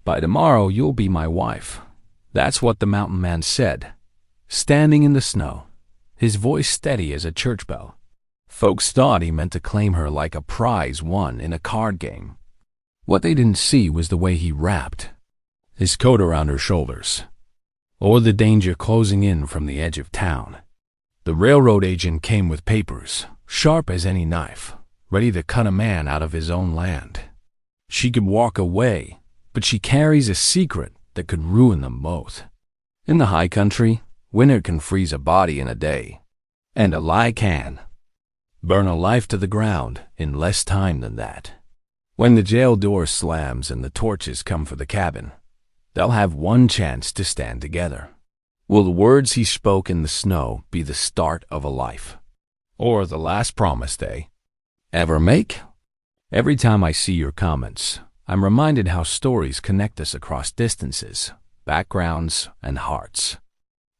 By tomorrow, you'll be my wife. That's what the mountain man said, standing in the snow, his voice steady as a church bell. Folks thought he meant to claim her like a prize won in a card game. What they didn't see was the way he rapped, his coat around her shoulders, or the danger closing in from the edge of town. The railroad agent came with papers, sharp as any knife, ready to cut a man out of his own land. She could walk away, but she carries a secret that could ruin them both. In the high country, winter can freeze a body in a day, and a lie can burn a life to the ground in less time than that. When the jail door slams and the torches come for the cabin, they'll have one chance to stand together. Will the words he spoke in the snow be the start of a life, or the last promise they ever make? Every time I see your comments, I'm reminded how stories connect us across distances, backgrounds, and hearts.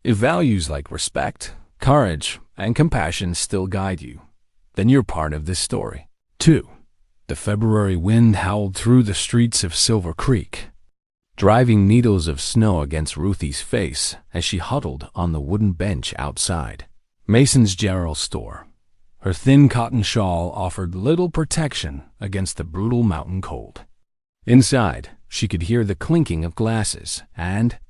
If values like respect, courage, and compassion still guide you, then you're part of this story, too. The February wind howled through the streets of Silver Creek, driving needles of snow against Ruthie's face as she huddled on the wooden bench outside Mason's General Store. Her thin cotton shawl offered little protection against the brutal mountain cold. Inside, she could hear the clinking of glasses and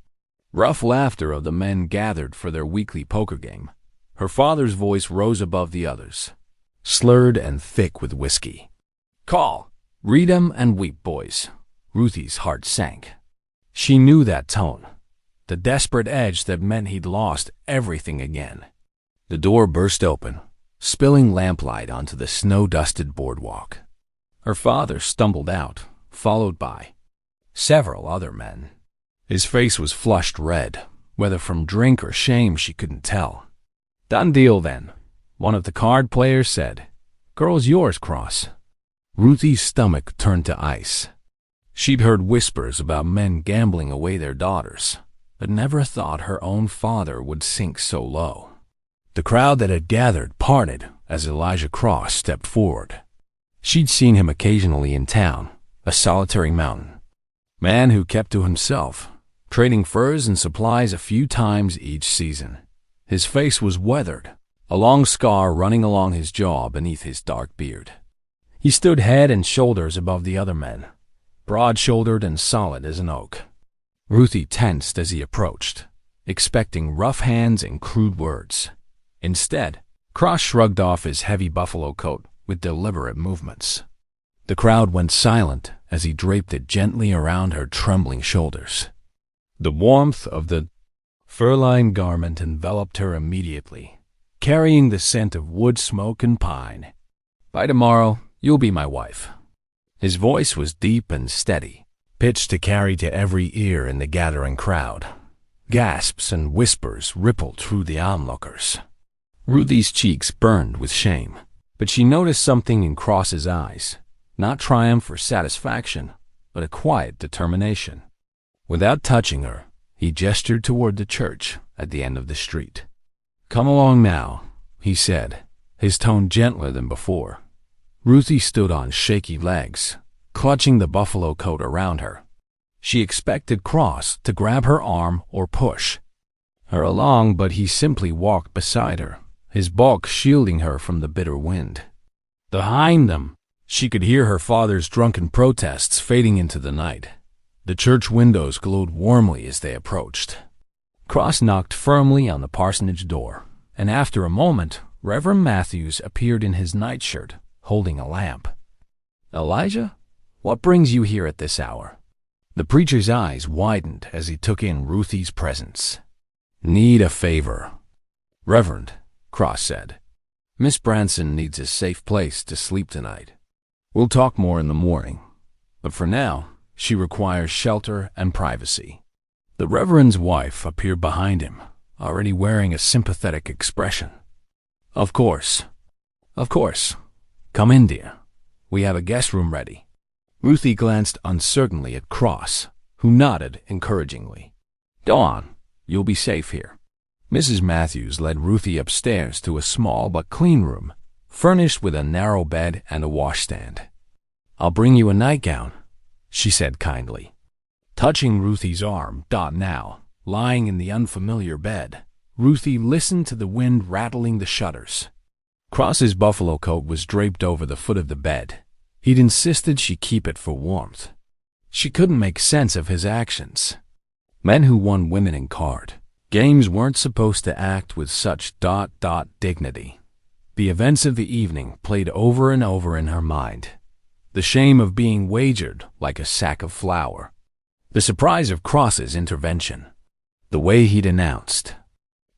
rough laughter of the men gathered for their weekly poker game. Her father's voice rose above the others, slurred and thick with whiskey. "Call, read 'em and weep, boys." Ruthie's heart sank. She knew that tone, the desperate edge that meant he'd lost everything again. The door burst open, spilling lamplight onto the snow-dusted boardwalk. Her father stumbled out, followed by several other men. His face was flushed red, whether from drink or shame she couldn't tell. "Done deal, then," one of the card players said. "Girl's yours, Cross." Ruthie's stomach turned to ice. She'd heard whispers about men gambling away their daughters, but never thought her own father would sink so low. The crowd that had gathered parted as Elijah Cross stepped forward. She'd seen him occasionally in town, a solitary mountain man who kept to himself, trading furs and supplies a few times each season. His face was weathered, a long scar running along his jaw beneath his dark beard. He stood head and shoulders above the other men, broad-shouldered and solid as an oak. Ruthie tensed as he approached, expecting rough hands and crude words. Instead, Cross shrugged off his heavy buffalo coat with deliberate movements. The crowd went silent as he draped it gently around her trembling shoulders. The warmth of the fur-lined garment enveloped her immediately, carrying the scent of wood smoke and pine. "By tomorrow, you'll be my wife." His voice was deep and steady, pitched to carry to every ear in the gathering crowd. Gasps and whispers rippled through the onlookers. Ruthie's cheeks burned with shame, but she noticed something in Cross's eyes, not triumph or satisfaction, but a quiet determination. Without touching her, he gestured toward the church at the end of the street. "Come along now," he said, his tone gentler than before. Ruthie stood on shaky legs, clutching the buffalo coat around her. She expected Cross to grab her arm or push her along, but he simply walked beside her, his bulk shielding her from the bitter wind. Behind them, she could hear her father's drunken protests fading into the night. The church windows glowed warmly as they approached. Cross knocked firmly on the parsonage door, and after a moment, Reverend Matthews appeared in his nightshirt, holding a lamp. "Elijah, what brings you here at this hour?" The preacher's eyes widened as he took in Ruthie's presence. "Need a favor, Reverend," Cross said. "Miss Branson needs a safe place to sleep tonight. We'll talk more in the morning, but for now, she requires shelter and privacy." The Reverend's wife appeared behind him, already wearing a sympathetic expression. Of course. Come in, dear. We have a guest room ready." Ruthie glanced uncertainly at Cross, who nodded encouragingly. "Go on. You'll be safe here." Mrs. Matthews led Ruthie upstairs to a small but clean room, furnished with a narrow bed and a washstand. "I'll bring you a nightgown," she said kindly. touching Ruthie's arm. Now, lying in the unfamiliar bed, Ruthie listened to the wind rattling the shutters. Cross's buffalo coat was draped over the foot of the bed. He'd insisted she keep it for warmth. She couldn't make sense of his actions. Men who won women in card games weren't supposed to act with such dignity. The events of the evening played over and over in her mind. The shame of being wagered like a sack of flour. The surprise of Cross's intervention. The way he'd announced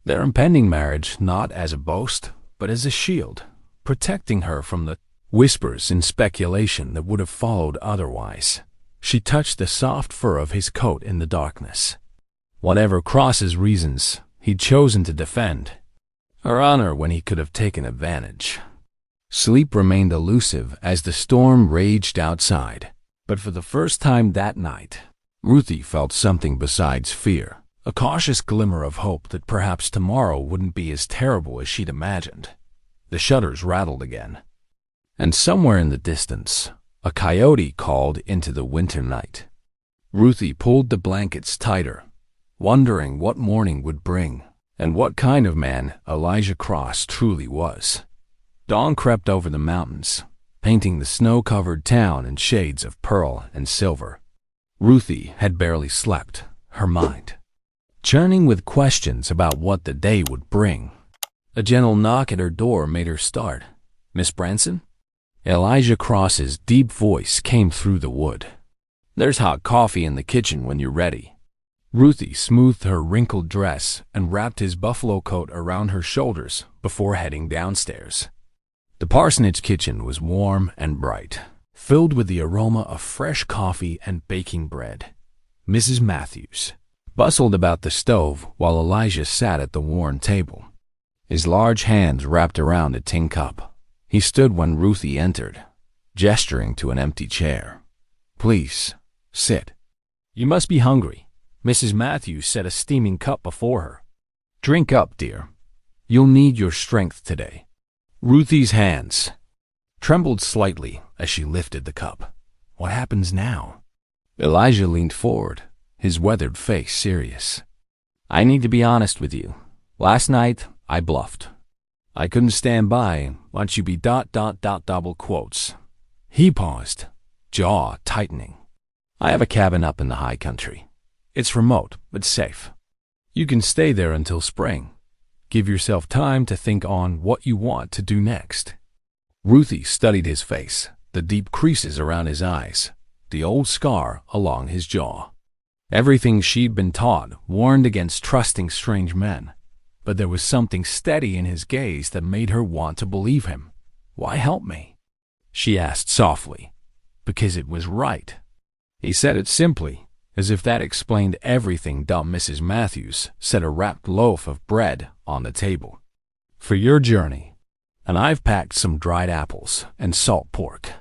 their impending marriage not as a boast, but as a shield, protecting her from the whispers and speculation that would have followed otherwise. She touched the soft fur of his coat in the darkness. Whatever Cross's reasons, he'd chosen to defend her honor when he could have taken advantage. Sleep remained elusive as the storm raged outside, but for the first time that night, Ruthie felt something besides fear, a cautious glimmer of hope that perhaps tomorrow wouldn't be as terrible as she'd imagined. The shutters rattled again, and somewhere in the distance, a coyote called into the winter night. Ruthie pulled the blankets tighter, wondering what morning would bring and what kind of man Elijah Cross truly was. Dawn crept over the mountains, painting the snow-covered town in shades of pearl and silver. Ruthie had barely slept, her mind churning with questions about what the day would bring. A gentle knock at her door made her start. "Miss Branson?" Elijah Cross's deep voice came through the wood. "There's hot coffee in the kitchen when you're ready." Ruthie smoothed her wrinkled dress and wrapped his buffalo coat around her shoulders before heading downstairs. The parsonage kitchen was warm and bright, filled with the aroma of fresh coffee and baking bread. Mrs. Matthews bustled about the stove while Elijah sat at the worn table, his large hands wrapped around a tin cup. He stood when Ruthie entered, gesturing to an empty chair. "Please, sit. You must be hungry." Mrs. Matthews set a steaming cup before her. "Drink up, dear. You'll need your strength today." Ruthie's hands trembled slightly as she lifted the cup. What happens now? Elijah leaned forward, his weathered face serious. "I need to be honest with you. Last night, I bluffed. I couldn't stand by and watch you be double quotes." He paused, jaw tightening. "I have a cabin up in the high country. It's remote, but safe. You can stay there until spring. Give yourself time to think on what you want to do next." Ruthie studied his face, the deep creases around his eyes, the old scar along his jaw. Everything she'd been taught warned against trusting strange men, but there was something steady in his gaze that made her want to believe him. "Why help me?" she asked softly. "Because it was right." He said it simply, as if that explained everything. Mrs. Matthews set a wrapped loaf of bread on the table. "For your journey, and I've packed some dried apples and salt pork."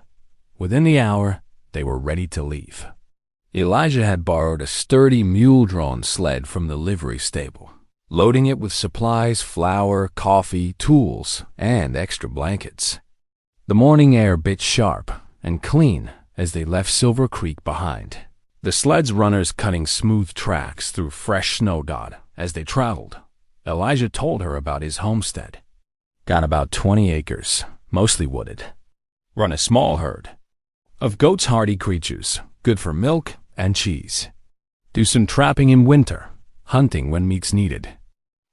Within the hour, they were ready to leave. Elijah had borrowed a sturdy mule-drawn sled from the livery stable, loading it with supplies, flour, coffee, tools, and extra blankets. The morning air bit sharp and clean as they left Silver Creek behind, the sled's runners cutting smooth tracks through fresh snow. As they traveled, Elijah told her about his homestead. "Got about 20 acres, mostly wooded. Run a small herd of goats, hardy creatures, good for milk and cheese. Do some trapping in winter, hunting when meat's needed.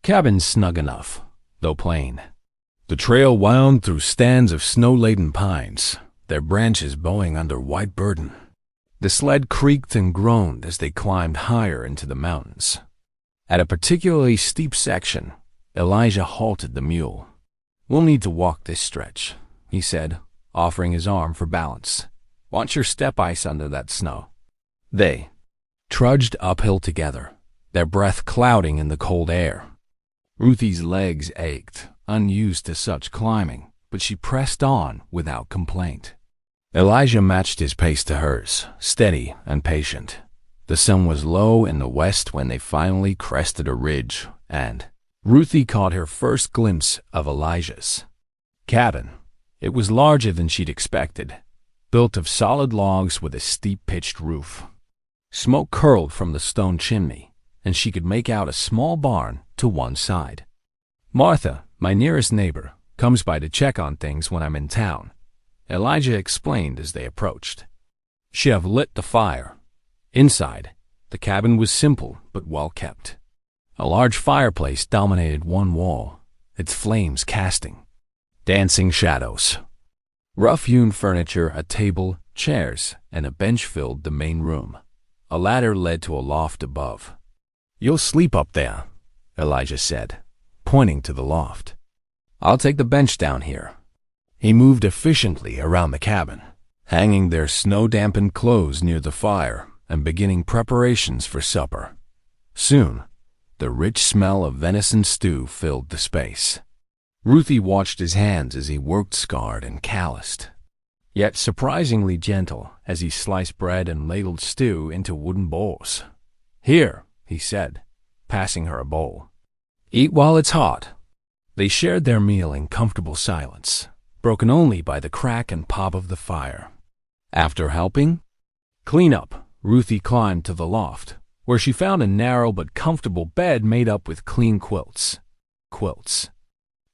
Cabin snug enough, though plain." The trail wound through stands of snow-laden pines, their branches bowing under white burden. The sled creaked and groaned as they climbed higher into the mountains. At a particularly steep section, Elijah halted the mule. "We'll need to walk this stretch," he said, offering his arm for balance. "Want your step ice under that snow." They trudged uphill together, their breath clouding in the cold air. Ruthie's legs ached, unused to such climbing, but she pressed on without complaint. Elijah matched his pace to hers, steady and patient. The sun was low in the west when they finally crested a ridge, and Ruthie caught her first glimpse of Elijah's cabin. It was larger than she'd expected, built of solid logs with a steep pitched roof. Smoke curled from the stone chimney, and she could make out a small barn to one side. "Martha, my nearest neighbor, comes by to check on things when I'm in town," Elijah explained as they approached. She have lit the fire. Inside, the cabin was simple but well kept. A large fireplace dominated one wall, its flames casting dancing shadows. Rough-hewn furniture, a table, chairs, and a bench filled the main room. A ladder led to a loft above. "You'll sleep up there," Elijah said, pointing to the loft. "I'll take the bench down here." He moved efficiently around the cabin, hanging their snow-dampened clothes near the fire and beginning preparations for supper. Soon, the rich smell of venison stew filled the space. Ruthie watched his hands as he worked, scarred and calloused, yet surprisingly gentle as he sliced bread and ladled stew into wooden bowls. "Here," he said, passing her a bowl. "Eat while it's hot." They shared their meal in comfortable silence, broken only by the crack and pop of the fire. After helping clean up, Ruthie climbed to the loft, where she found a narrow but comfortable bed made up with clean quilts.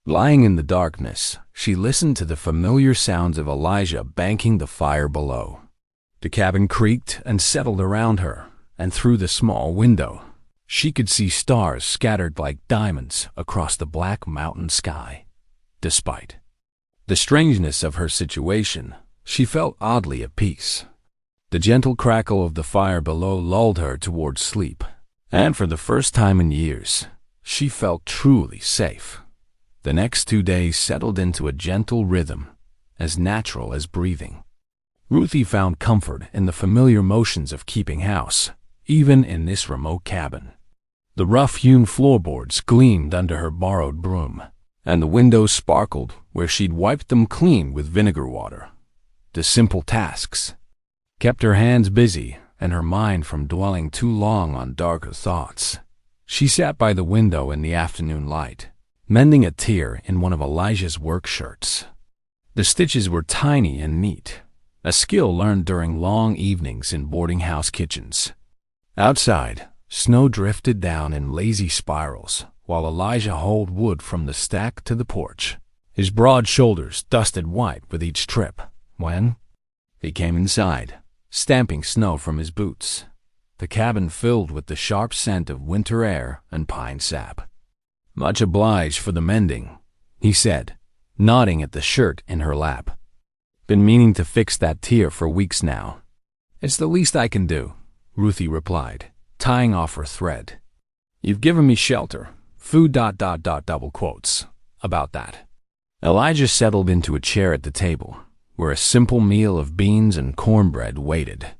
Lying in the darkness, she listened to the familiar sounds of Elijah banking the fire below. The cabin creaked and settled around her, and through the small window, she could see stars scattered like diamonds across the black mountain sky. Despite the strangeness of her situation, she felt oddly at peace. The gentle crackle of the fire below lulled her towards sleep, and for the first time in years, she felt truly safe. The next 2 days settled into a gentle rhythm, as natural as breathing. Ruthie found comfort in the familiar motions of keeping house, even in this remote cabin. The rough-hewn floorboards gleamed under her borrowed broom, and the windows sparkled where she'd wiped them clean with vinegar water. The simple tasks kept her hands busy and her mind from dwelling too long on darker thoughts. She sat by the window in the afternoon light, mending a tear in one of Elijah's work shirts. The stitches were tiny and neat, a skill learned during long evenings in boarding house kitchens. Outside, snow drifted down in lazy spirals, while Elijah hauled wood from the stack to the porch, his broad shoulders dusted white with each trip. When he came inside, stamping snow from his boots, the cabin filled with the sharp scent of winter air and pine sap. "Much obliged for the mending," he said, nodding at the shirt in her lap. "Been meaning to fix that tear for weeks now." "It's the least I can do," Ruthie replied, tying off her thread. "You've given me shelter, food ... double quotes, about that." Elijah settled into a chair at the table, where a simple meal of beans and cornbread waited.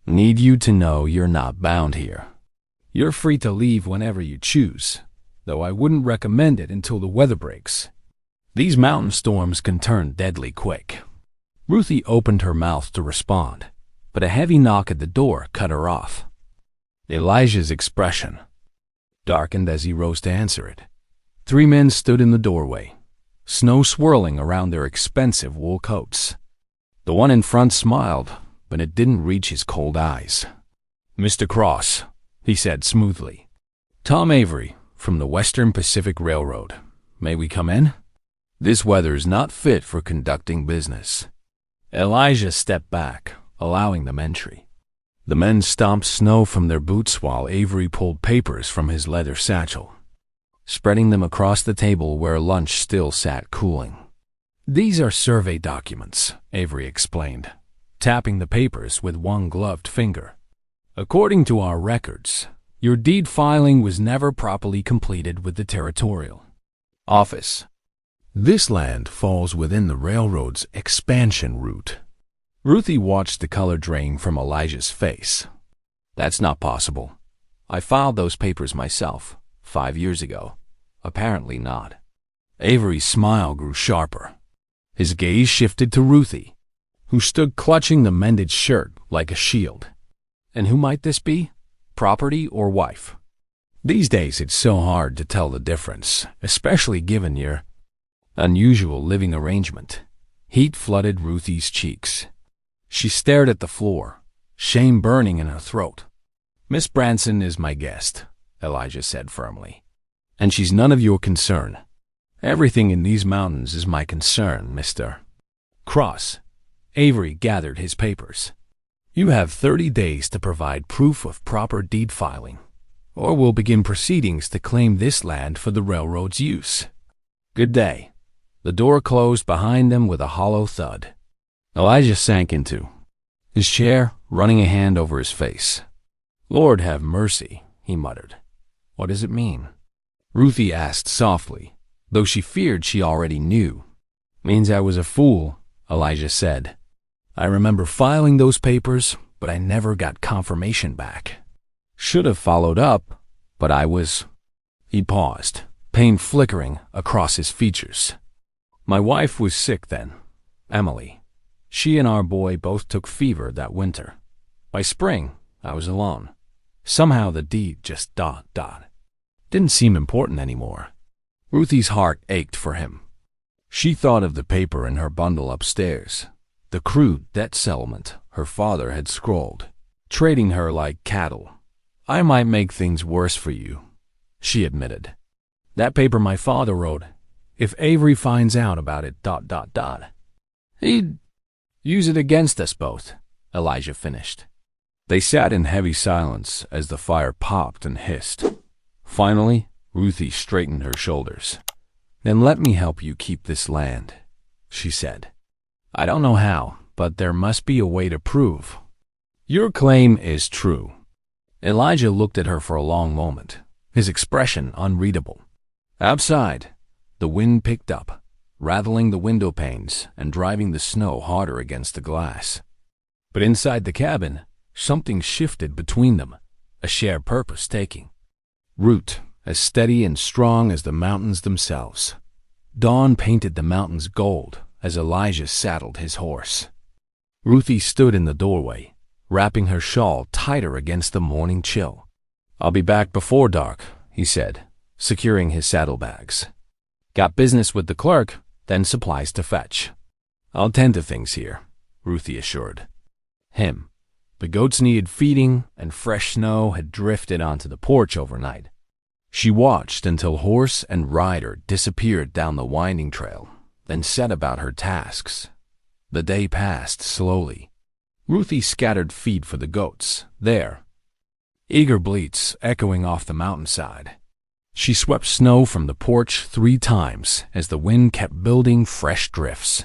"Need you to know you're not bound here. You're free to leave whenever you choose, though I wouldn't recommend it until the weather breaks. These mountain storms can turn deadly quick." Ruthie opened her mouth to respond, but a heavy knock at the door cut her off. Elijah's expression darkened as he rose to answer it. 3 men stood in the doorway, snow swirling around their expensive wool coats. The one in front smiled, but it didn't reach his cold eyes. "Mr. Cross," he said smoothly. "Tom Avery, from the Western Pacific Railroad. May we come in? This weather is not fit for conducting business." Elijah stepped back, allowing them entry. The men stomped snow from their boots while Avery pulled papers from his leather satchel, spreading them across the table where lunch still sat cooling. "These are survey documents," Avery explained, tapping the papers with one gloved finger. "According to our records, your deed filing was never properly completed with the Territorial Office. This land falls within the railroad's expansion route." Ruthie watched the color drain from Elijah's face. "That's not possible. I filed those papers myself, 5 years ago." "Apparently not." Avery's smile grew sharper. His gaze shifted to Ruthie, who stood clutching the mended shirt like a shield. "And who might this be? Property or wife?" "These days it's so hard to tell the difference, especially given your unusual living arrangement." Heat flooded Ruthie's cheeks. She stared at the floor, shame burning in her throat. Miss Branson is my guest, Elijah said firmly. And she's none of your concern. Everything in these mountains is my concern, Mr. Cross. Avery gathered his papers. You have 30 days to provide proof of proper deed filing, or we'll begin proceedings to claim this land for the railroad's use. Good day. The door closed behind them with a hollow thud. Elijah sank into his chair, running a hand over his face. Lord have mercy, he muttered. What does it mean? Ruthie asked softly, though she feared she already knew. Means I was a fool, Elijah said. I remember filing those papers, but I never got confirmation back. Should have followed up, but I was... He paused, pain flickering across his features. My wife was sick then, Emily. She and our boy both took fever that winter. By spring, I was alone. Somehow the deed just didn't seem important anymore. Ruthie's heart ached for him. She thought of the paper in her bundle upstairs, the crude debt settlement her father had scrawled, trading her like cattle. I might make things worse for you, she admitted. That paper my father wrote, if Avery finds out about it, he'd use it against us both, Elijah finished. They sat in heavy silence as the fire popped and hissed. Finally, Ruthie straightened her shoulders. Then let me help you keep this land, she said. I don't know how, but there must be a way to prove. Your claim is true. Elijah looked at her for a long moment, his expression unreadable. Outside, the wind picked up, rattling the window panes and driving the snow harder against the glass. But inside the cabin, something shifted between them, a shared purpose taking root, as steady and strong as the mountains themselves. Dawn painted the mountains gold as Elijah saddled his horse. Ruthie stood in the doorway, wrapping her shawl tighter against the morning chill. I'll be back before dark, he said, securing his saddlebags. Got business with the clerk, then supplies to fetch. I'll tend to things here, Ruthie assured him. The goats needed feeding, and fresh snow had drifted onto the porch overnight. She watched until horse and rider disappeared down the winding trail, then set about her tasks. The day passed slowly. Ruthie scattered feed for the goats, there, eager bleats echoing off the mountainside. She swept snow from the porch 3 times as the wind kept building fresh drifts.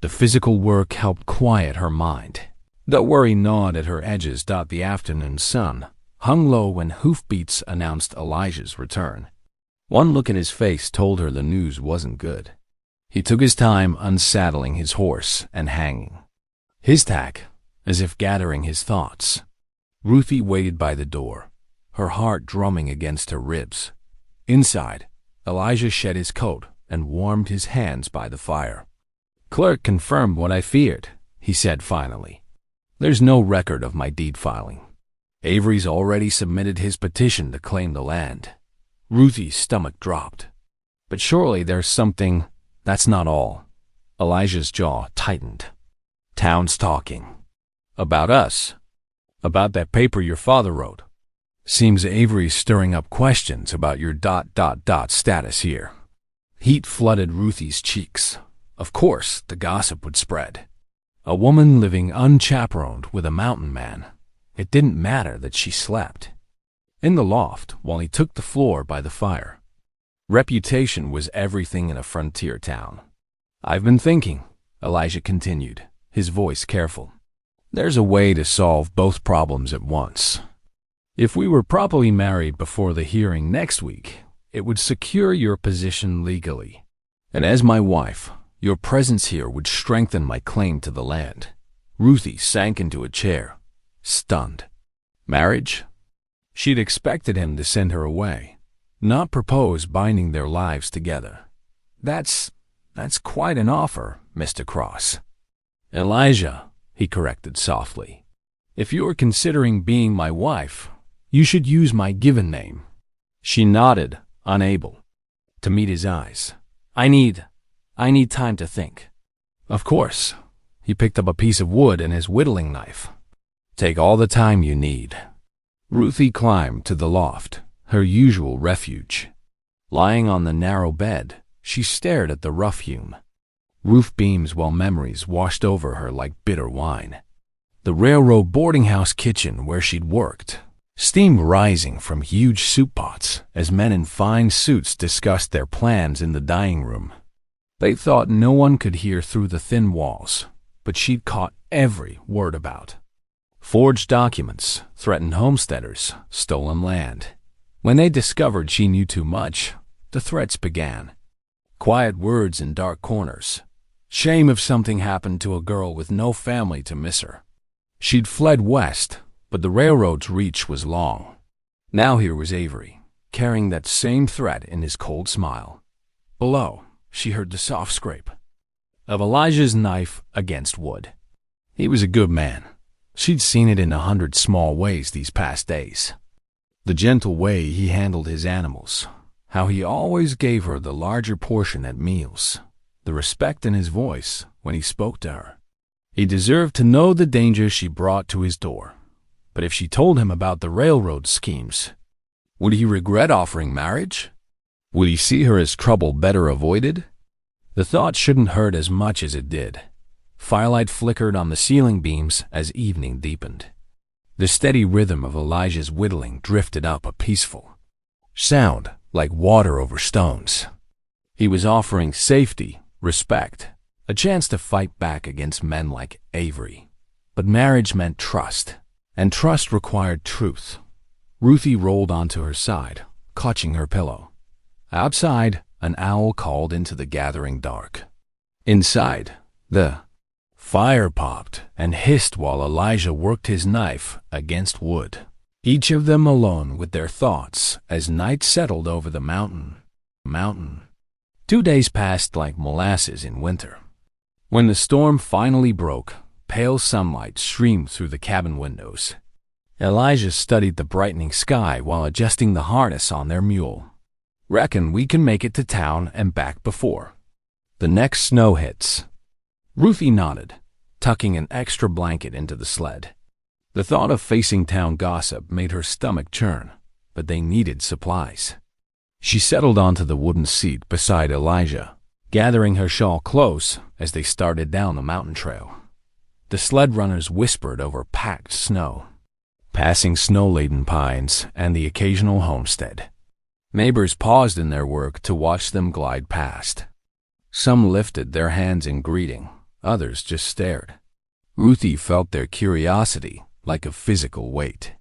The physical work helped quiet her mind. The worry gnawed at her edges. The afternoon sun hung low when hoofbeats announced Elijah's return. One look at his face told her the news wasn't good. He took his time unsaddling his horse and hanging his tack, as if gathering his thoughts. Ruthie waited by the door, her heart drumming against her ribs. Inside, Elijah shed his coat and warmed his hands by the fire. Clerk confirmed what I feared, he said finally. There's no record of my deed filing. Avery's already submitted his petition to claim the land. Ruthie's stomach dropped. But surely there's something. That's not all. Elijah's jaw tightened. Town's talking. About us. About that paper your father wrote. Seems Avery's stirring up questions about your status here. Heat flooded Ruthie's cheeks. Of course, the gossip would spread. A woman living unchaperoned with a mountain man. It didn't matter that she slept in the loft while he took the floor by the fire. Reputation was everything in a frontier town. I've been thinking, Elijah continued, his voice careful. There's a way to solve both problems at once. If we were properly married before the hearing next week, it would secure your position legally. And as my wife, your presence here would strengthen my claim to the land. Ruthie sank into a chair, stunned. Marriage? She'd expected him to send her away, not propose binding their lives together. That's quite an offer, Mr. Cross. Elijah, he corrected softly. If you're considering being my wife, you should use my given name. She nodded, unable to meet his eyes. I need time to think. Of course. He picked up a piece of wood and his whittling knife. Take all the time you need. Ruthie climbed to the loft, her usual refuge. Lying on the narrow bed, she stared at the rough-hewn roof beams while memories washed over her like bitter wine. The railroad boarding house kitchen where she'd worked, steam rising from huge soup pots as men in fine suits discussed their plans in the dining room. They thought no one could hear through the thin walls, but she'd caught every word about forged documents, threatened homesteaders, stolen land. When they discovered she knew too much, the threats began. Quiet words in dark corners. Shame if something happened to a girl with no family to miss her. She'd fled west, but the railroad's reach was long. Now here was Avery, carrying that same threat in his cold smile. Below, she heard the soft scrape of Elijah's knife against wood. He was a good man. She'd seen it in 100 small ways these past days. The gentle way he handled his animals, how he always gave her the larger portion at meals, the respect in his voice when he spoke to her. He deserved to know the danger she brought to his door. But if she told him about the railroad schemes, would he regret offering marriage? Would he see her as trouble better avoided? The thought shouldn't hurt as much as it did. Firelight flickered on the ceiling beams as evening deepened. The steady rhythm of Elijah's whittling drifted up a peaceful sound like water over stones. He was offering safety, respect, a chance to fight back against men like Avery. But marriage meant trust, and trust required truth. Ruthie rolled onto her side, clutching her pillow. Outside, an owl called into the gathering dark. Inside, the fire popped and hissed while Elijah worked his knife against wood. Each of them alone with their thoughts as night settled over the mountain. 2 days passed like molasses in winter. When the storm finally broke, pale sunlight streamed through the cabin windows. Elijah studied the brightening sky while adjusting the harness on their mule. Reckon we can make it to town and back before the next snow hits. Ruthie nodded, tucking an extra blanket into the sled. The thought of facing town gossip made her stomach churn, but they needed supplies. She settled onto the wooden seat beside Elijah, gathering her shawl close as they started down the mountain trail. The sled runners whispered over packed snow, passing snow-laden pines and the occasional homestead. Neighbors paused in their work to watch them glide past. Some lifted their hands in greeting, others just stared. Ruthie felt their curiosity like a physical weight.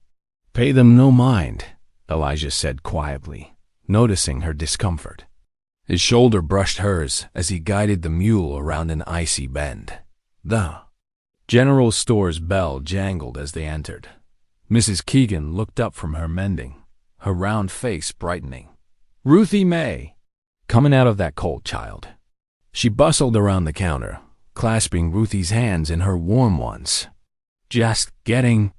"Pay them no mind," Elijah said quietly, noticing her discomfort. His shoulder brushed hers as he guided the mule around an icy bend. The general store's bell jangled as they entered. Mrs. Keegan looked up from her mending, her round face brightening. "Ruthie May, coming out of that cold, child." She bustled around the counter, clasping Ruthie's hands in her warm ones. "Just getting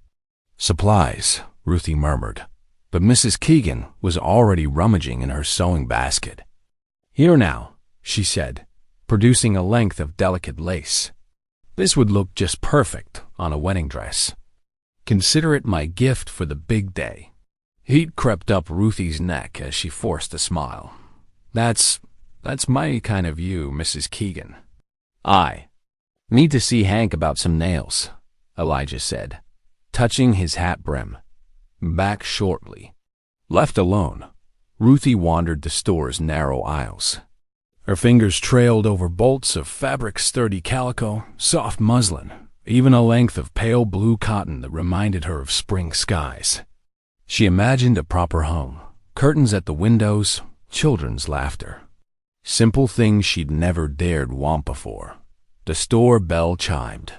supplies," Ruthie murmured, but Mrs. Keegan was already rummaging in her sewing basket. "Here now," she said, producing a length of delicate lace. "This would look just perfect on a wedding dress. Consider it my gift for the big day." Heat crept up Ruthie's neck as she forced a smile. That's my kind of you, Mrs. Keegan." "I need to see Hank about some nails," Elijah said, touching his hat brim. Back shortly. Left alone, Ruthie wandered the store's narrow aisles. Her fingers trailed over bolts of fabric, sturdy calico, soft muslin, even a length of pale blue cotton that reminded her of spring skies. She imagined a proper home, curtains at the windows, children's laughter. Simple things she'd never dared want before. The store bell chimed.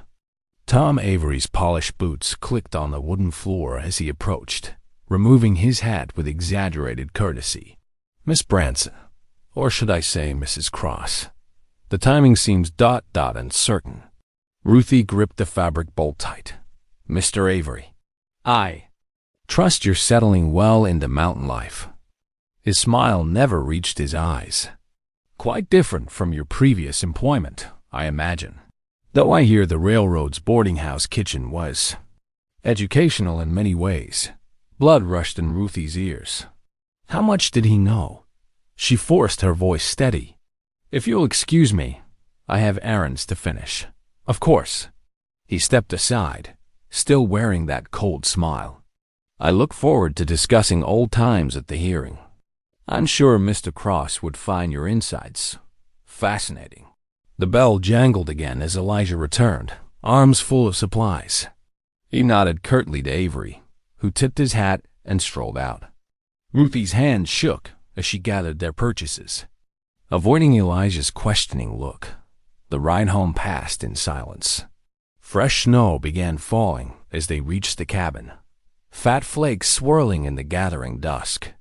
Tom Avery's polished boots clicked on the wooden floor as he approached, removing his hat with exaggerated courtesy. "Miss Branson, or should I say Mrs. Cross? The timing seems ... uncertain." Ruthie gripped the fabric bolt tight. "Mr. Avery, I trust you're settling well into mountain life." His smile never reached his eyes. "Quite different from your previous employment, I imagine. Though I hear the railroad's boarding house kitchen was educational in many ways. Blood rushed in Ruthie's ears. How much did he know? She forced her voice steady. If you'll excuse me, I have errands to finish. Of course. He stepped aside, still wearing that cold smile. I look forward to discussing old times at the hearing. I'm sure Mr. Cross would find your insights fascinating. The bell jangled again as Elijah returned, arms full of supplies. He nodded curtly to Avery, who tipped his hat and strolled out. Ruthie's hand shook as she gathered their purchases. Avoiding Elijah's questioning look, the ride home passed in silence. Fresh snow began falling as they reached the cabin, fat flakes swirling in the gathering dusk.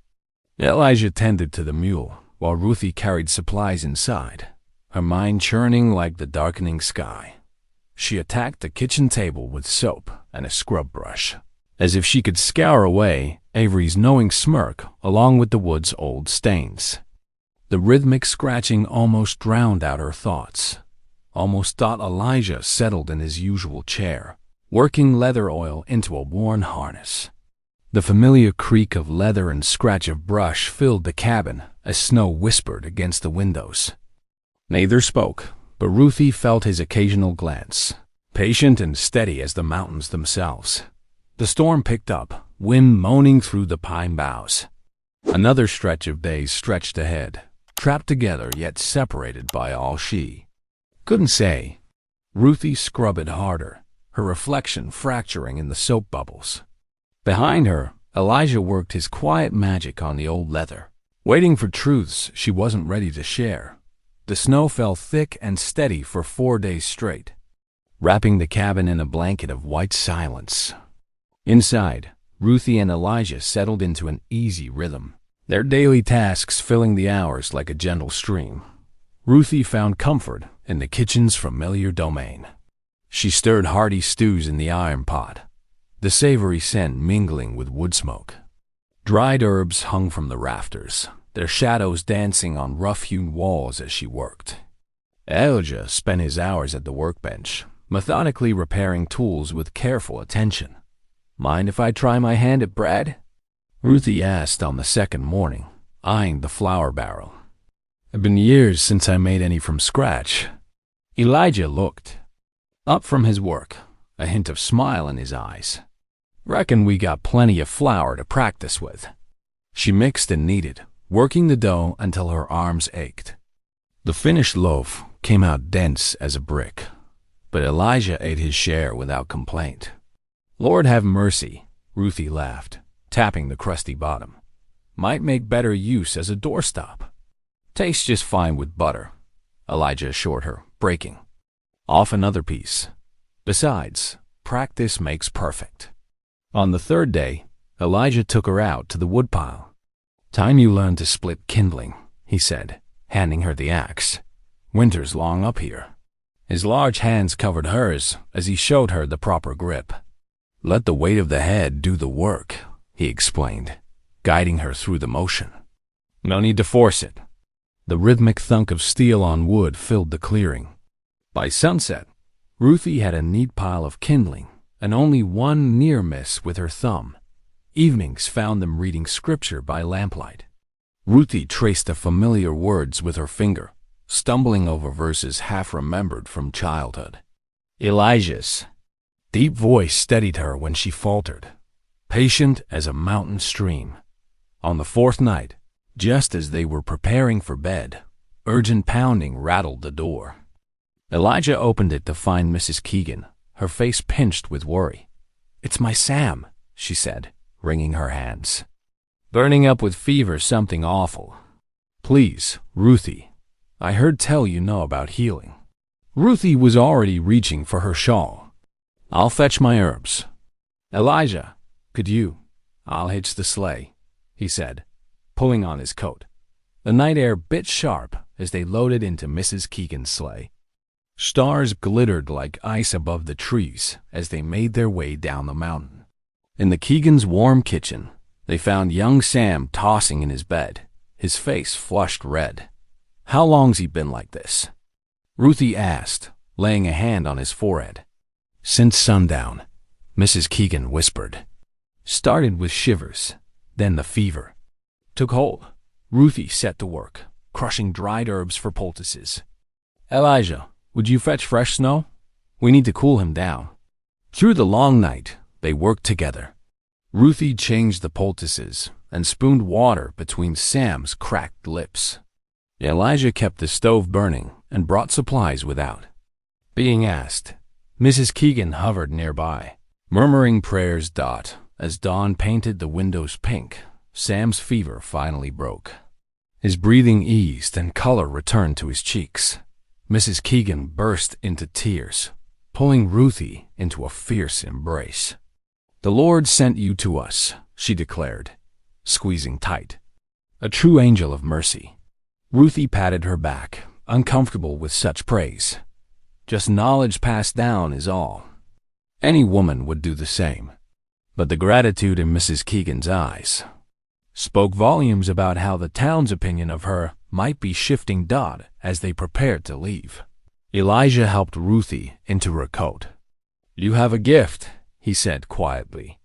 Elijah tended to the mule, while Ruthie carried supplies inside, her mind churning like the darkening sky. She attacked the kitchen table with soap and a scrub brush, as if she could scour away Avery's knowing smirk along with the wood's old stains. The rhythmic scratching almost drowned out her thoughts. Almost thought Elijah settled in his usual chair, working leather oil into a worn harness. The familiar creak of leather and scratch of brush filled the cabin as snow whispered against the windows. Neither spoke, but Ruthie felt his occasional glance, patient and steady as the mountains themselves. The storm picked up, wind moaning through the pine boughs. Another stretch of days stretched ahead, trapped together yet separated by all she couldn't say. Ruthie scrubbed harder, her reflection fracturing in the soap bubbles. Behind her, Elijah worked his quiet magic on the old leather, waiting for truths she wasn't ready to share. The snow fell thick and steady for 4 days straight, wrapping the cabin in a blanket of white silence. Inside, Ruthie and Elijah settled into an easy rhythm, their daily tasks filling the hours like a gentle stream. Ruthie found comfort in the kitchen's familiar domain. She stirred hearty stews in the iron pot, the savory scent mingling with wood smoke. Dried herbs hung from the rafters, their shadows dancing on rough-hewn walls as she worked. Elijah spent his hours at the workbench, methodically repairing tools with careful attention. Mind if I try my hand at bread? Ruthie asked on the second morning, eyeing the flour barrel. It's been years since I made any from scratch. Elijah looked up from his work, a hint of smile in his eyes. Reckon we got plenty of flour to practice with. She mixed and kneaded, working the dough until her arms ached. The finished loaf came out dense as a brick, but Elijah ate his share without complaint. Lord have mercy, Ruthie laughed, tapping the crusty bottom. Might make better use as a doorstop. Tastes just fine with butter, Elijah assured her, breaking off another piece. Besides, practice makes perfect. On the third day, Elijah took her out to the woodpile. Time you learn to split kindling, he said, handing her the axe. Winter's long up here. His large hands covered hers as he showed her the proper grip. Let the weight of the head do the work, he explained, guiding her through the motion. No need to force it. The rhythmic thunk of steel on wood filled the clearing. By sunset, Ruthie had a neat pile of kindling and only one near miss with her thumb. Evenings found them reading scripture by lamplight. Ruthie traced the familiar words with her finger, stumbling over verses half-remembered from childhood. Elijah's deep voice steadied her when she faltered, patient as a mountain stream. On the fourth night, just as they were preparing for bed, urgent pounding rattled the door. Elijah opened it to find Mrs. Keegan, her face pinched with worry. "It's my Sam," she said, wringing her hands. "Burning up with fever, something awful. Please, Ruthie, I heard tell you know about healing." Ruthie was already reaching for her shawl. "I'll fetch my herbs." "Elijah, could you?" "I'll hitch the sleigh," he said, pulling on his coat. The night air bit sharp as they loaded into Mrs. Keegan's sleigh. Stars glittered like ice above the trees as they made their way down the mountain. In the Keegans' warm kitchen, they found young Sam tossing in his bed, his face flushed red. "How long's he been like this?" Ruthie asked, laying a hand on his forehead. "Since sundown," Mrs. Keegan whispered. Started with shivers, then the fever took hold. Ruthie set to work, crushing dried herbs for poultices. Elijah, would you fetch fresh snow? We need to cool him down. Through the long night, they worked together. Ruthie changed the poultices and spooned water between Sam's cracked lips. Elijah kept the stove burning and brought supplies without being asked. Mrs. Keegan hovered nearby, murmuring prayers. As dawn painted the windows pink, Sam's fever finally broke. His breathing eased and color returned to his cheeks. Mrs. Keegan burst into tears, pulling Ruthie into a fierce embrace. "The Lord sent you to us," she declared, squeezing tight. "A true angel of mercy." Ruthie patted her back, uncomfortable with such praise. Just knowledge passed down is all. Any woman would do the same. But the gratitude in Mrs. Keegan's eyes spoke volumes about how the town's opinion of her might be shifting. As they prepared to leave, Elijah helped Ruthie into her coat. "You have a gift," he said quietly.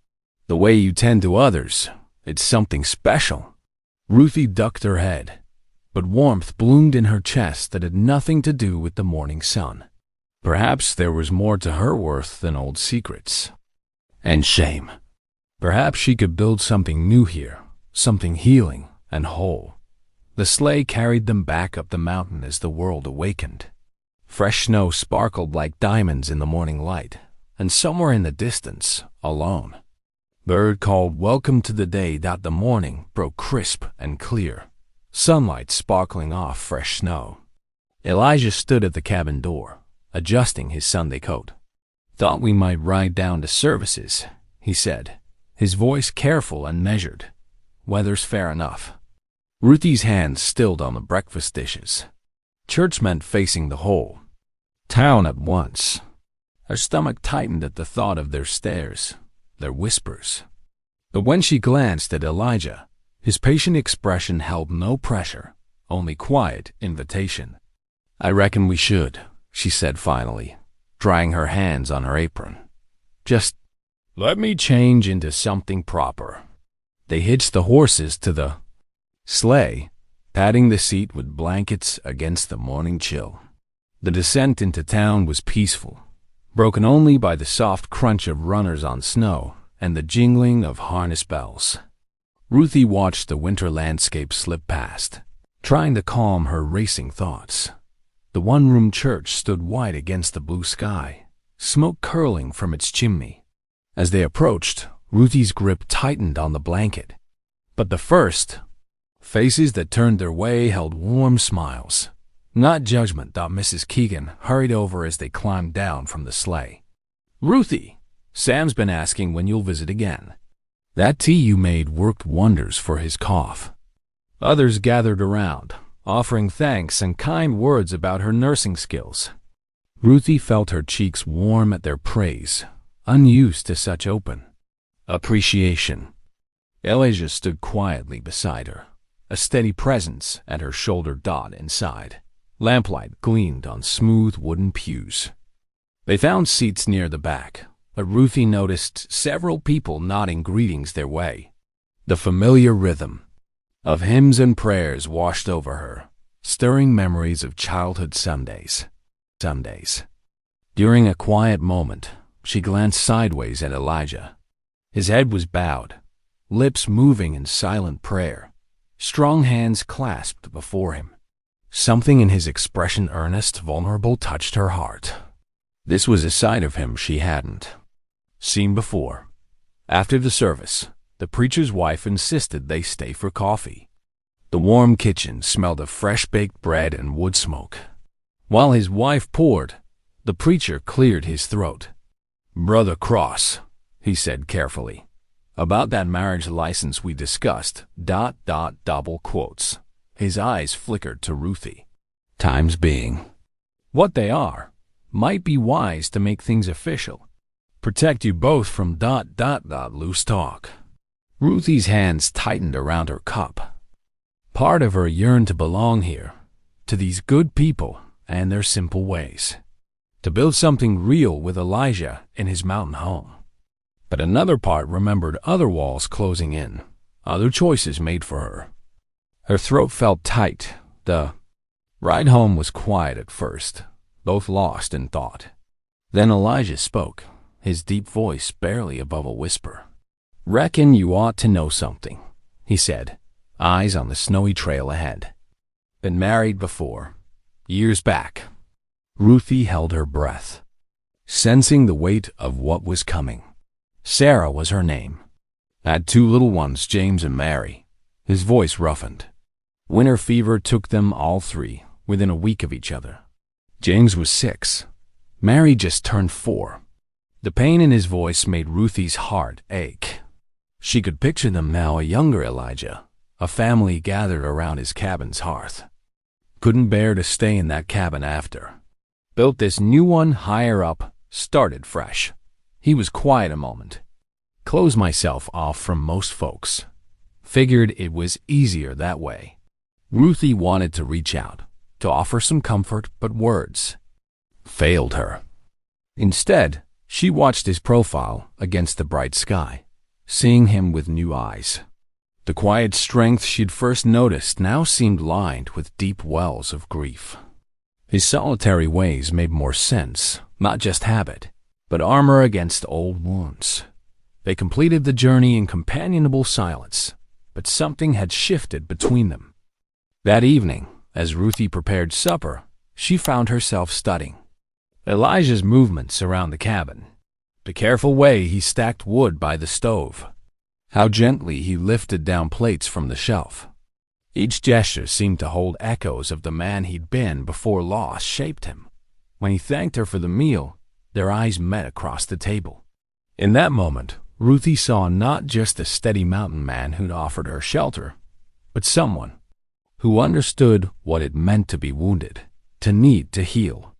"The way you tend to others, it's something special." Ruthie ducked her head, but warmth bloomed in her chest that had nothing to do with the morning sun. Perhaps there was more to her worth than old secrets and shame. Perhaps she could build something new here, something healing and whole. The sleigh carried them back up the mountain as the world awakened. Fresh snow sparkled like diamonds in the morning light, and somewhere in the distance, alone, bird called welcome to the day. The morning broke crisp and clear, sunlight sparkling off fresh snow. Elijah stood at the cabin door, adjusting his Sunday coat. "Thought we might ride down to services," he said, his voice careful and measured. "Weather's fair enough." Ruthie's hands stilled on the breakfast dishes. Church meant facing the whole town at once. Her stomach tightened at the thought of their stares, their whispers. But when she glanced at Elijah, his patient expression held no pressure, only quiet invitation. "I reckon we should," she said finally, drying her hands on her apron. "Just let me change into something proper." They hitched the horses to the sleigh, padding the seat with blankets against the morning chill. The descent into town was peaceful, broken only by the soft crunch of runners on snow and the jingling of harness bells. Ruthie watched the winter landscape slip past, trying to calm her racing thoughts. The one-room church stood white against the blue sky, smoke curling from its chimney. As they approached, Ruthie's grip tightened on the blanket. But the first faces that turned their way held warm smiles, not judgment. Mrs. Keegan hurried over as they climbed down from the sleigh. "Ruthie, Sam's been asking when you'll visit again. That tea you made worked wonders for his cough." Others gathered around, offering thanks and kind words about her nursing skills. Ruthie felt her cheeks warm at their praise, unused to such open appreciation. Elijah stood quietly beside her, a steady presence at her shoulder. Inside, lamplight gleamed on smooth wooden pews. They found seats near the back, but Ruthie noticed several people nodding greetings their way. The familiar rhythm of hymns and prayers washed over her, stirring memories of childhood Sundays. During a quiet moment, she glanced sideways at Elijah. His head was bowed, lips moving in silent prayer, strong hands clasped before him. Something in his expression, earnest, vulnerable, touched her heart. This was a side of him she hadn't seen before. After the service, the preacher's wife insisted they stay for coffee. The warm kitchen smelled of fresh-baked bread and wood smoke. While his wife poured, the preacher cleared his throat. "Brother Cross," he said carefully, "about that marriage license we discussed, double quotes." His eyes flickered to Ruthie. "Times being what they are, might be wise to make things official. Protect you both from loose talk." Ruthie's hands tightened around her cup. Part of her yearned to belong here, to these good people and their simple ways, to build something real with Elijah in his mountain home. But another part remembered other walls closing in, other choices made for her. Her throat felt tight. The ride home was quiet at first, both lost in thought. Then Elijah spoke, his deep voice barely above a whisper. "Reckon you ought to know something," he said, eyes on the snowy trail ahead. "Been married before, years back." Ruthie held her breath, sensing the weight of what was coming. Sarah was her name. Had 2 little ones, James and Mary. His voice roughened. Winter fever took them all 3 within a week of each other. James was 6. Mary just turned 4. The pain in his voice made Ruthie's heart ache. She could picture them now, a younger Elijah, a family gathered around his cabin's hearth. Couldn't bear to stay in that cabin after. Built this new one higher up, started fresh. He was quiet a moment. Closed myself off from most folks. Figured it was easier that way. Ruthie wanted to reach out, to offer some comfort, but words failed her. Instead, she watched his profile against the bright sky, seeing him with new eyes. The quiet strength she'd first noticed now seemed lined with deep wells of grief. His solitary ways made more sense, not just habit, but armor against old wounds. They completed the journey in companionable silence, but something had shifted between them. That evening, as Ruthie prepared supper, she found herself studying Elijah's movements around the cabin, the careful way he stacked wood by the stove, how gently he lifted down plates from the shelf. Each gesture seemed to hold echoes of the man he'd been before loss shaped him. When he thanked her for the meal, their eyes met across the table. In that moment, Ruthie saw not just a steady mountain man who'd offered her shelter, but someone who understood what it meant to be wounded, to need to heal.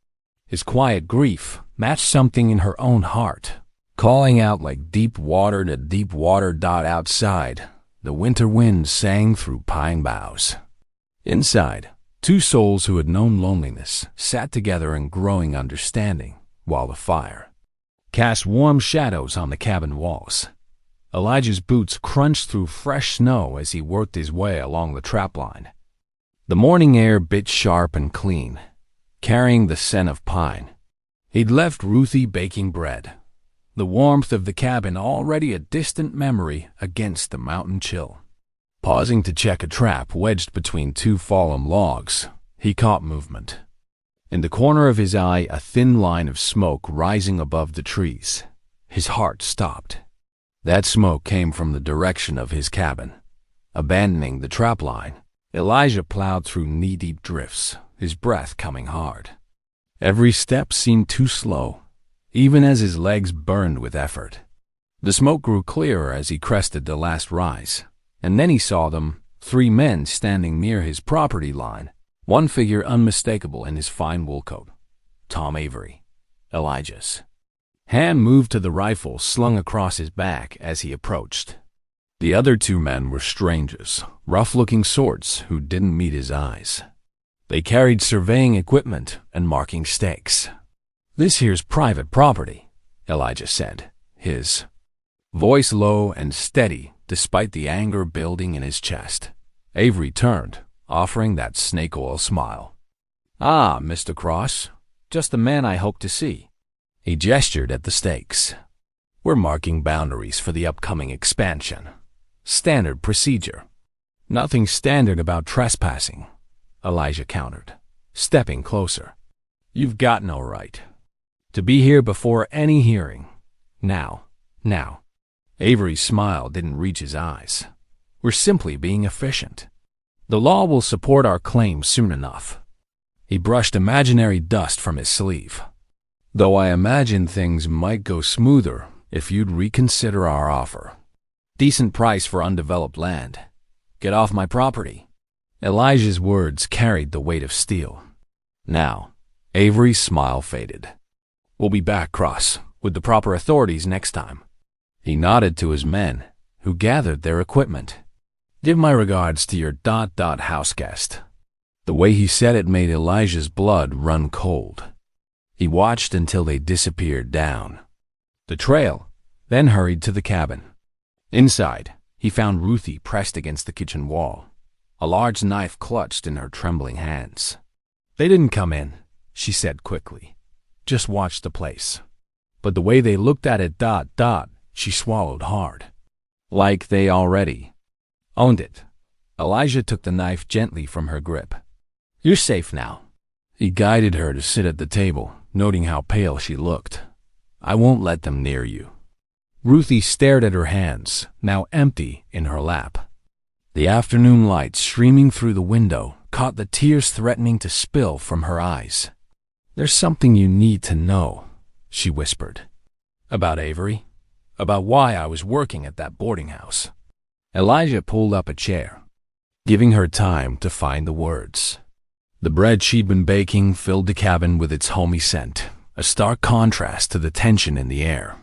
His quiet grief matched something in her own heart, calling out like deep water to deep water. Outside, the winter wind sang through pine boughs. Inside, 2 souls who had known loneliness sat together in growing understanding, while the fire cast warm shadows on the cabin walls. Elijah's boots crunched through fresh snow as he worked his way along the trapline. The morning air bit sharp and clean, carrying the scent of pine. He'd left Ruthie baking bread, the warmth of the cabin already a distant memory against the mountain chill. Pausing to check a trap wedged between 2 fallen logs, he caught movement. In the corner of his eye, a thin line of smoke rising above the trees. His heart stopped. That smoke came from the direction of his cabin. Abandoning the trap line, Elijah plowed through knee-deep drifts, his breath coming hard. Every step seemed too slow, even as his legs burned with effort. The smoke grew clearer as he crested the last rise, and then he saw them, 3 men standing near his property line, one figure unmistakable in his fine wool coat. Tom Avery, Elijah's. Hand moved to the rifle slung across his back as he approached. The other 2 men were strangers, rough-looking sorts who didn't meet his eyes. They carried surveying equipment and marking stakes. "This here's private property," Elijah said, his voice low and steady despite the anger building in his chest. Avery turned, offering that snake oil smile. "Ah, Mr. Cross, just the man I hoped to see." He gestured at the stakes. "We're marking boundaries for the upcoming expansion. Standard procedure." "Nothing standard about trespassing," Elijah countered, stepping closer. "You've got no right to be here before any hearing. Now. Avery's smile didn't reach his eyes. "We're simply being efficient. The law will support our claim soon enough." He brushed imaginary dust from his sleeve. "Though I imagine things might go smoother if you'd reconsider our offer. Decent price for undeveloped land. Get off my property." Elijah's words carried the weight of steel. Now, Avery's smile faded. "We'll be back, Cross, with the proper authorities next time." He nodded to his men, who gathered their equipment. "Give my regards to your house guest." The way he said it made Elijah's blood run cold. He watched until they disappeared down the trail, then hurried to the cabin. Inside, he found Ruthie pressed against the kitchen wall, a large knife clutched in her trembling hands. "They didn't come in," she said quickly. "Just watch the place." But the way they looked at it, she swallowed hard. Like they already owned it. Elijah took the knife gently from her grip. "You're safe now." He guided her to sit at the table, noting how pale she looked. "I won't let them near you." Ruthie stared at her hands, now empty, in her lap. The afternoon light streaming through the window caught the tears threatening to spill from her eyes. "There's something you need to know," she whispered. "About Avery? About why I was working at that boarding house?" Elijah pulled up a chair, giving her time to find the words. The bread she'd been baking filled the cabin with its homey scent, a stark contrast to the tension in the air.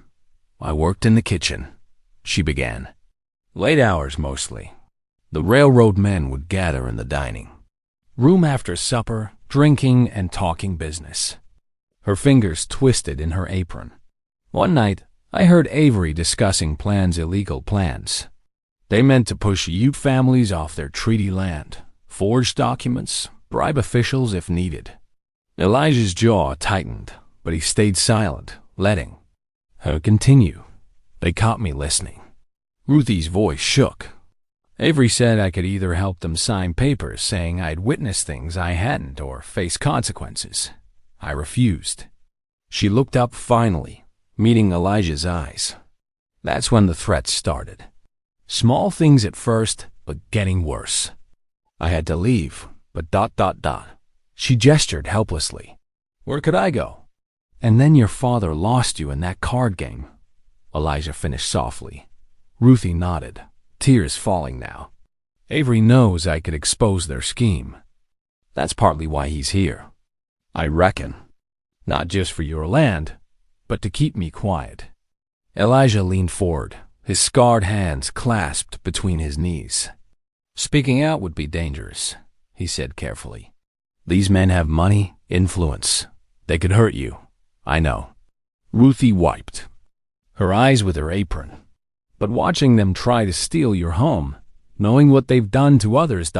"I worked in the kitchen," she began. "Late hours mostly. The railroad men would gather in the dining room after supper, drinking and talking business." Her fingers twisted in her apron. "One night, I heard Avery discussing illegal plans. They meant to push Ute families off their treaty land, forge documents, bribe officials if needed." Elijah's jaw tightened, but he stayed silent, letting her continue. "They caught me listening." Ruthie's voice shook. "Avery said I could either help them sign papers saying I'd witnessed things I hadn't or face consequences. I refused." She looked up finally, meeting Elijah's eyes. That's when the threats started. Small things at first, but getting worse. "I had to leave, but ... She gestured helplessly. "Where could I go?" "And then your father lost you in that card game," Elijah finished softly. Ruthie nodded, tears falling now. "Avery knows I could expose their scheme. That's partly why he's here, I reckon. Not just for your land, but to keep me quiet." Elijah leaned forward, his scarred hands clasped between his knees. "Speaking out would be dangerous," he said carefully. "These men have money, influence. They could hurt you. I know." Ruthie wiped her eyes with her apron. "But watching them try to steal your home, knowing what they've done to others...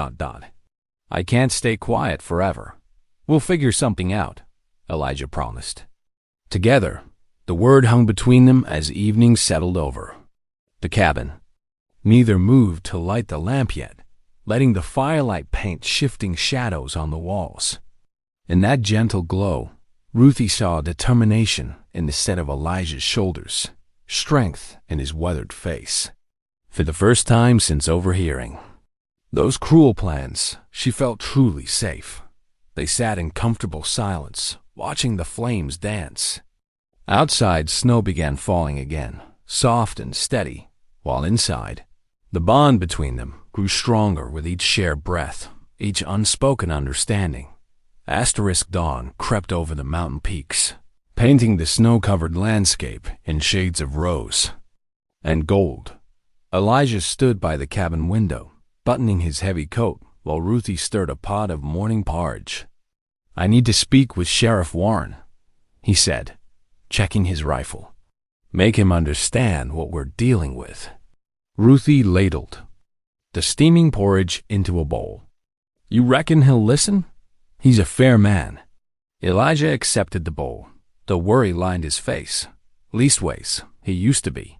I can't stay quiet forever. We'll figure something out," Elijah promised. Together, the word hung between them as evening settled over the cabin. Neither moved to light the lamp yet, letting the firelight paint shifting shadows on the walls. In that gentle glow, Ruthie saw determination in the set of Elijah's shoulders, strength in his weathered face. For the first time since overhearing those cruel plans, she felt truly safe. They sat in comfortable silence, watching the flames dance. Outside, snow began falling again, soft and steady, while inside, the bond between them grew stronger with each shared breath, each unspoken understanding. Asterisk dawn crept over the mountain peaks, painting the snow-covered landscape in shades of rose and gold. Elijah stood by the cabin window, buttoning his heavy coat, while Ruthie stirred a pot of morning porridge. "I need to speak with Sheriff Warren," he said, checking his rifle. "Make him understand what we're dealing with." Ruthie ladled the steaming porridge into a bowl. "You reckon he'll listen? He's a fair man." Elijah accepted the bowl, though worry lined his face. Leastways, he used to be.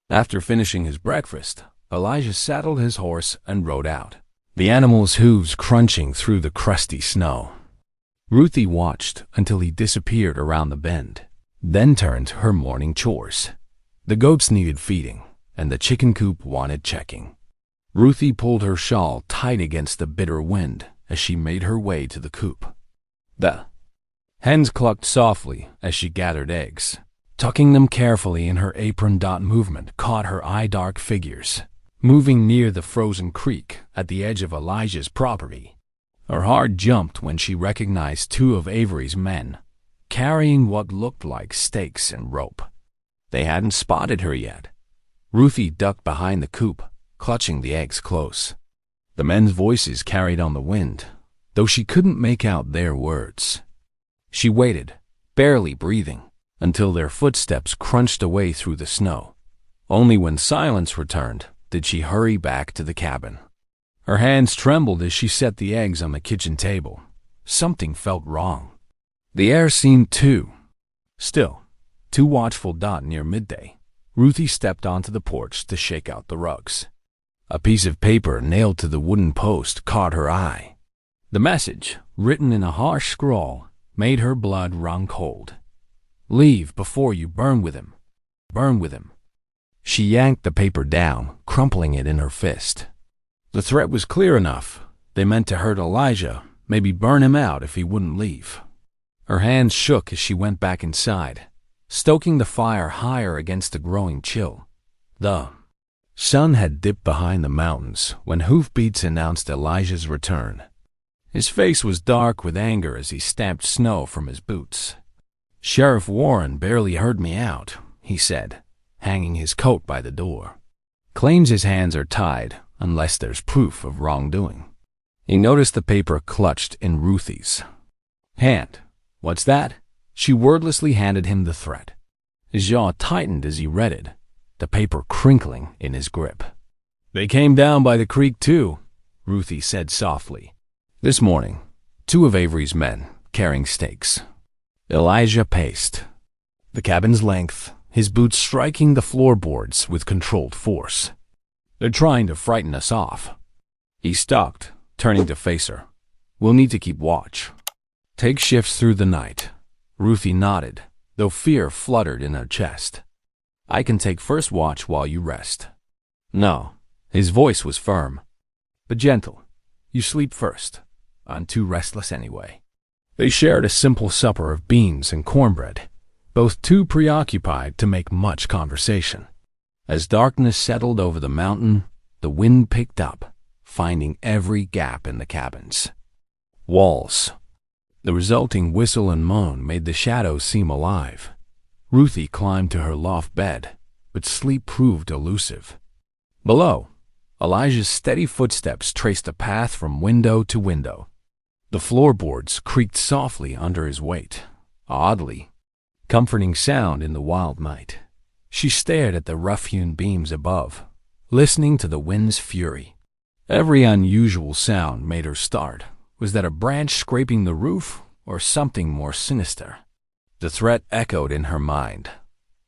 After finishing his breakfast, Elijah saddled his horse and rode out, the animal's hooves crunching through the crusty snow. Ruthie watched until he disappeared around the bend, then turned to her morning chores. The goats needed feeding, and the chicken coop wanted checking. Ruthie pulled her shawl tight against the bitter wind as she made her way to the coop. The hens clucked softly as she gathered eggs. Tucking them carefully in her apron, movement caught her eye. Dark figures moving near the frozen creek at the edge of Elijah's property. Her heart jumped when she recognized two of Avery's men, carrying what looked like stakes and rope. They hadn't spotted her yet. Ruthie ducked behind the coop, clutching the eggs close. The men's voices carried on the wind, though she couldn't make out their words. She waited, barely breathing, until their footsteps crunched away through the snow. Only when silence returned did she hurry back to the cabin. Her hands trembled as she set the eggs on the kitchen table. Something felt wrong. The air seemed too still, too watchful. Near midday, Ruthie stepped onto the porch to shake out the rugs. A piece of paper nailed to the wooden post caught her eye. The message, written in a harsh scrawl, made her blood run cold. "Leave before you burn with him. Burn with him." She yanked the paper down, crumpling it in her fist. The threat was clear enough. They meant to hurt Elijah, maybe burn him out if he wouldn't leave. Her hands shook as she went back inside, stoking the fire higher against the growing chill. The sun had dipped behind the mountains when hoofbeats announced Elijah's return. His face was dark with anger as he stamped snow from his boots. "Sheriff Warren barely heard me out," he said, hanging his coat by the door. "Claims his hands are tied unless there's proof of wrongdoing." He noticed the paper clutched in Ruthie's hand. "What's that?" She wordlessly handed him the threat. His jaw tightened as he read it, the paper crinkling in his grip. "They came down by the creek too," Ruthie said softly. "This morning, 2 of Avery's men carrying stakes." Elijah paced the cabin's length, his boots striking the floorboards with controlled force. "They're trying to frighten us off." He stalked, turning to face her. "We'll need to keep watch. Take shifts through the night." Ruthie nodded, though fear fluttered in her chest. "I can take first watch while you rest." "No." His voice was firm, but gentle. "You sleep first. I'm too restless anyway." They shared a simple supper of beans and cornbread, both too preoccupied to make much conversation. As darkness settled over the mountain, the wind picked up, finding every gap in the cabin's walls. The resulting whistle and moan made the shadows seem alive. Ruthie climbed to her loft bed, but sleep proved elusive. Below, Elijah's steady footsteps traced a path from window to window. The floorboards creaked softly under his weight, oddly comforting sound in the wild night. She stared at the rough-hewn beams above, listening to the wind's fury. Every unusual sound made her start. Was that a branch scraping the roof, or something more sinister? The threat echoed in her mind.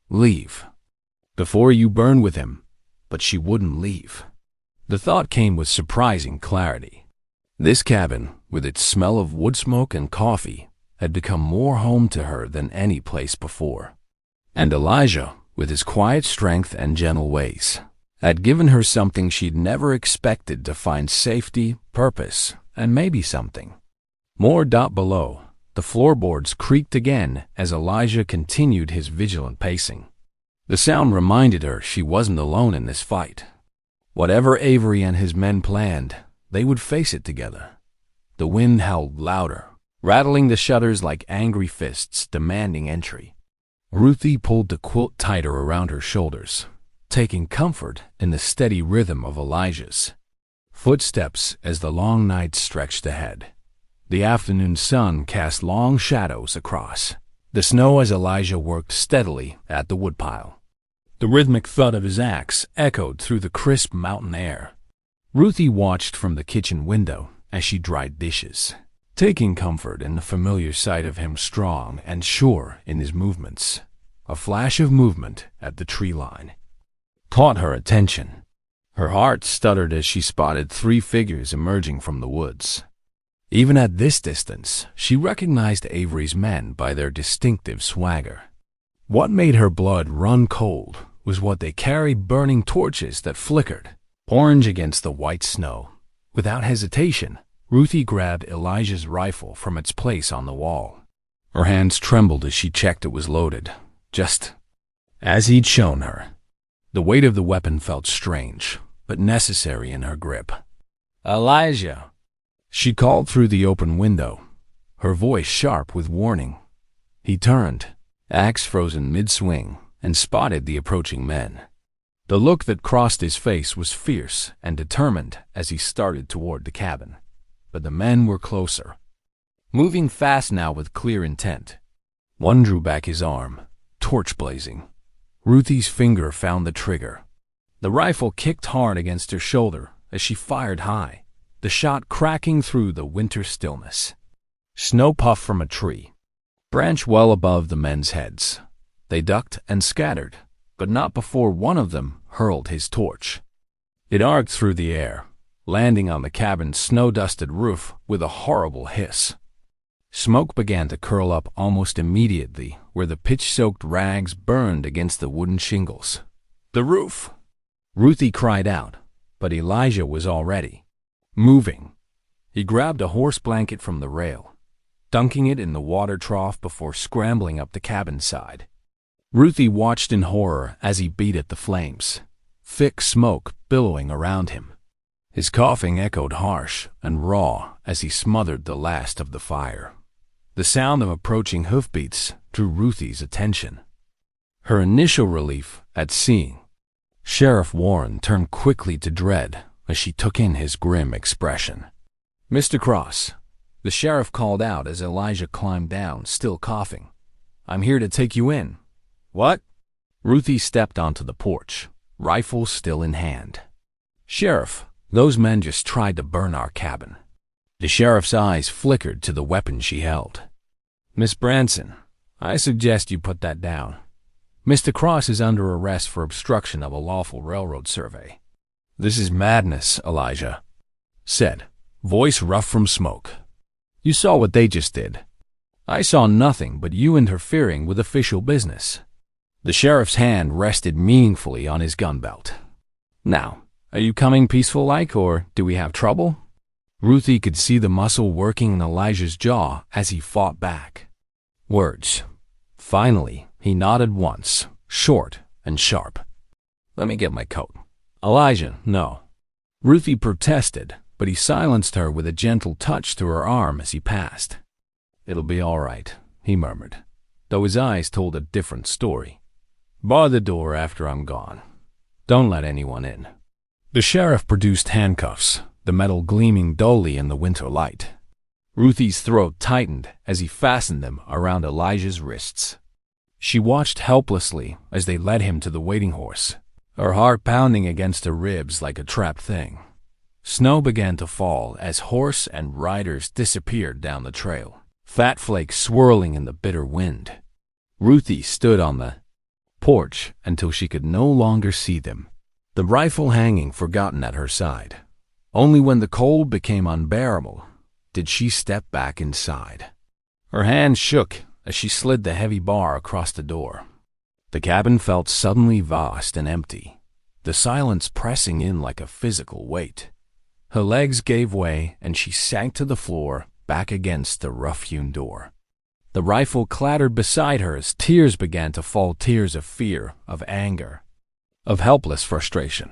"Leave before you burn with him." But she wouldn't leave. The thought came with surprising clarity. This cabin, with its smell of wood smoke and coffee, had become more home to her than any place before. And Elijah, with his quiet strength and gentle ways, had given her something she'd never expected to find: safety, purpose, and maybe something more. Below, the floorboards creaked again as Elijah continued his vigilant pacing. The sound reminded her she wasn't alone in this fight. Whatever Avery and his men planned, they would face it together. The wind howled louder, rattling the shutters like angry fists demanding entry. Ruthie pulled the quilt tighter around her shoulders, taking comfort in the steady rhythm of Elijah's footsteps as the long night stretched ahead. The afternoon sun cast long shadows across the snow as Elijah worked steadily at the woodpile. The rhythmic thud of his axe echoed through the crisp mountain air. Ruthie watched from the kitchen window as she dried dishes, taking comfort in the familiar sight of him, strong and sure in his movements. A flash of movement at the tree line caught her attention. Her heart stuttered as she spotted 3 figures emerging from the woods. Even at this distance, she recognized Avery's men by their distinctive swagger. What made her blood run cold was what they carried: burning torches that flickered orange against the white snow. Without hesitation, Ruthie grabbed Elijah's rifle from its place on the wall. Her hands trembled as she checked it was loaded, just as he'd shown her. The weight of the weapon felt strange, but necessary in her grip. "Elijah!" She called through the open window, her voice sharp with warning. He turned, axe frozen mid-swing, and spotted the approaching men. The look that crossed his face was fierce and determined as he started toward the cabin. But the men were closer, moving fast now with clear intent. One drew back his arm, torch blazing. Ruthie's finger found the trigger. The rifle kicked hard against her shoulder as she fired high, the shot cracking through the winter stillness. Snow puffed from a tree, branch well above the men's heads. They ducked and scattered, but not before one of them hurled his torch. It arced through the air, landing on the cabin's snow-dusted roof with a horrible hiss. Smoke began to curl up almost immediately where the pitch-soaked rags burned against the wooden shingles. "The roof!" Ruthie cried out, but Elijah was already moving. He grabbed a horse blanket from the rail, dunking it in the water trough before scrambling up the cabin side. Ruthie watched in horror as he beat at the flames, thick smoke billowing around him. His coughing echoed harsh and raw as he smothered the last of the fire. The sound of approaching hoofbeats drew Ruthie's attention. Her initial relief at seeing Sheriff Warren turned quickly to dread as she took in his grim expression. "Mr. Cross," the sheriff called out as Elijah climbed down, still coughing. "I'm here to take you in." "What?" Ruthie stepped onto the porch, rifle still in hand. "Sheriff, those men just tried to burn our cabin." The sheriff's eyes flickered to the weapon she held. "Miss Branson, I suggest you put that down. Mr. Cross is under arrest for obstruction of a lawful railroad survey." "This is madness," Elijah said, voice rough from smoke. "You saw what they just did." "I saw nothing but you interfering with official business." The sheriff's hand rested meaningfully on his gun belt. "Now, are you coming peaceful-like, or do we have trouble?" Ruthie could see the muscle working in Elijah's jaw as he fought back. Words. Finally, he nodded once, short and sharp. "Let me get my coat." "Elijah, no." Ruthie protested, but he silenced her with a gentle touch to her arm as he passed. "It'll be all right," he murmured, though his eyes told a different story. "Bar the door after I'm gone. Don't let anyone in." The sheriff produced handcuffs, the metal gleaming dully in the winter light. Ruthie's throat tightened as he fastened them around Elijah's wrists. She watched helplessly as they led him to the waiting horse, her heart pounding against her ribs like a trapped thing. Snow began to fall as horse and riders disappeared down the trail, fat flakes swirling in the bitter wind. Ruthie stood on the porch until she could no longer see them, the rifle hanging forgotten at her side. Only when the cold became unbearable did she step back inside. Her hand shook as she slid the heavy bar across the door. The cabin felt suddenly vast and empty, the silence pressing in like a physical weight. Her legs gave way and she sank to the floor, back against the rough-hewn door. The rifle clattered beside her as tears began to fall, tears of fear, of anger, of helpless frustration.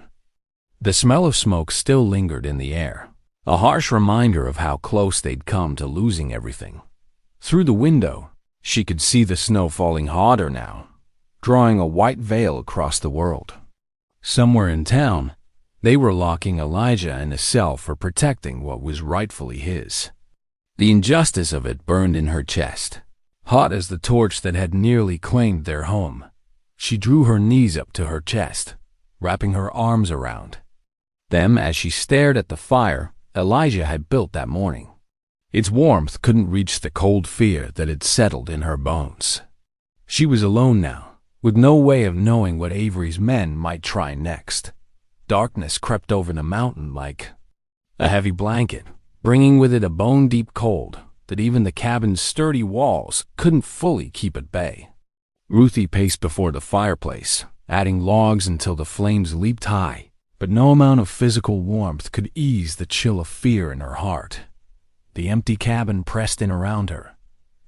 The smell of smoke still lingered in the air, a harsh reminder of how close they'd come to losing everything. Through the window, she could see the snow falling harder now, drawing a white veil across the world. Somewhere in town, they were locking Elijah in a cell for protecting what was rightfully his. The injustice of it burned in her chest, hot as the torch that had nearly claimed their home. She drew her knees up to her chest, wrapping her arms around them as she stared at the fire Elijah had built that morning. Its warmth couldn't reach the cold fear that had settled in her bones. She was alone now, with no way of knowing what Avery's men might try next. Darkness crept over the mountain like a heavy blanket, bringing with it a bone-deep cold that even the cabin's sturdy walls couldn't fully keep at bay. Ruthie paced before the fireplace, adding logs until the flames leaped high, but no amount of physical warmth could ease the chill of fear in her heart. The empty cabin pressed in around her.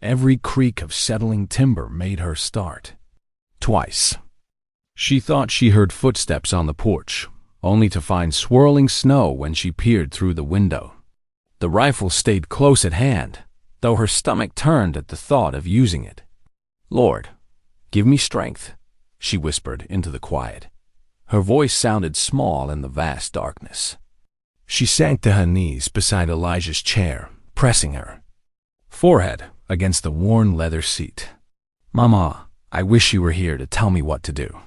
Every creak of settling timber made her start. Twice, she thought she heard footsteps on the porch, only to find swirling snow when she peered through the window. The rifle stayed close at hand, though her stomach turned at the thought of using it. "Lord, give me strength," she whispered into the quiet. Her voice sounded small in the vast darkness. She sank to her knees beside Elijah's chair, pressing her forehead against the worn leather seat. "Mama, I wish you were here to tell me what to do."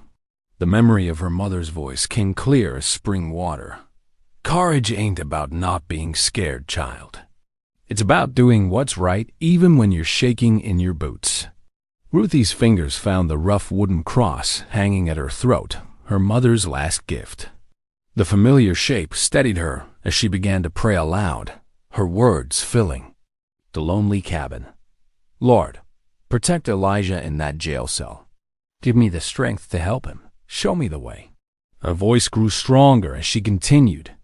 The memory of her mother's voice came clear as spring water. Courage ain't about not being scared, child. It's about doing what's right even when you're shaking in your boots. Ruthie's fingers found the rough wooden cross hanging at her throat, her mother's last gift. The familiar shape steadied her as she began to pray aloud, her words filling the lonely cabin. Lord, protect Elijah in that jail cell. Give me the strength to help him. Show me the way. Her voice grew stronger as she continued,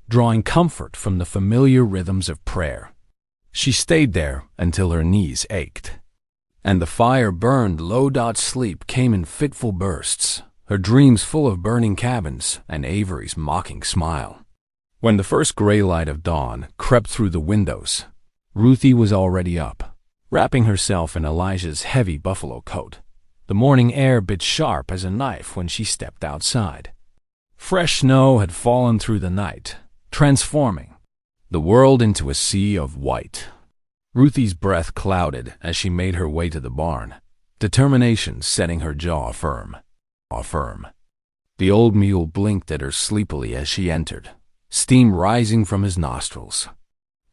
drawing comfort from the familiar rhythms of prayer. She stayed there until her knees ached, and the fire burned low. Sleep came in fitful bursts, her dreams full of burning cabins and Avery's mocking smile. When the first gray light of dawn crept through the windows, Ruthie was already up, wrapping herself in Elijah's heavy buffalo coat. The morning air bit sharp as a knife when she stepped outside. Fresh snow had fallen through the night, transforming the world into a sea of white. Ruthie's breath clouded as she made her way to the barn, determination setting her jaw firm. The old mule blinked at her sleepily as she entered, steam rising from his nostrils.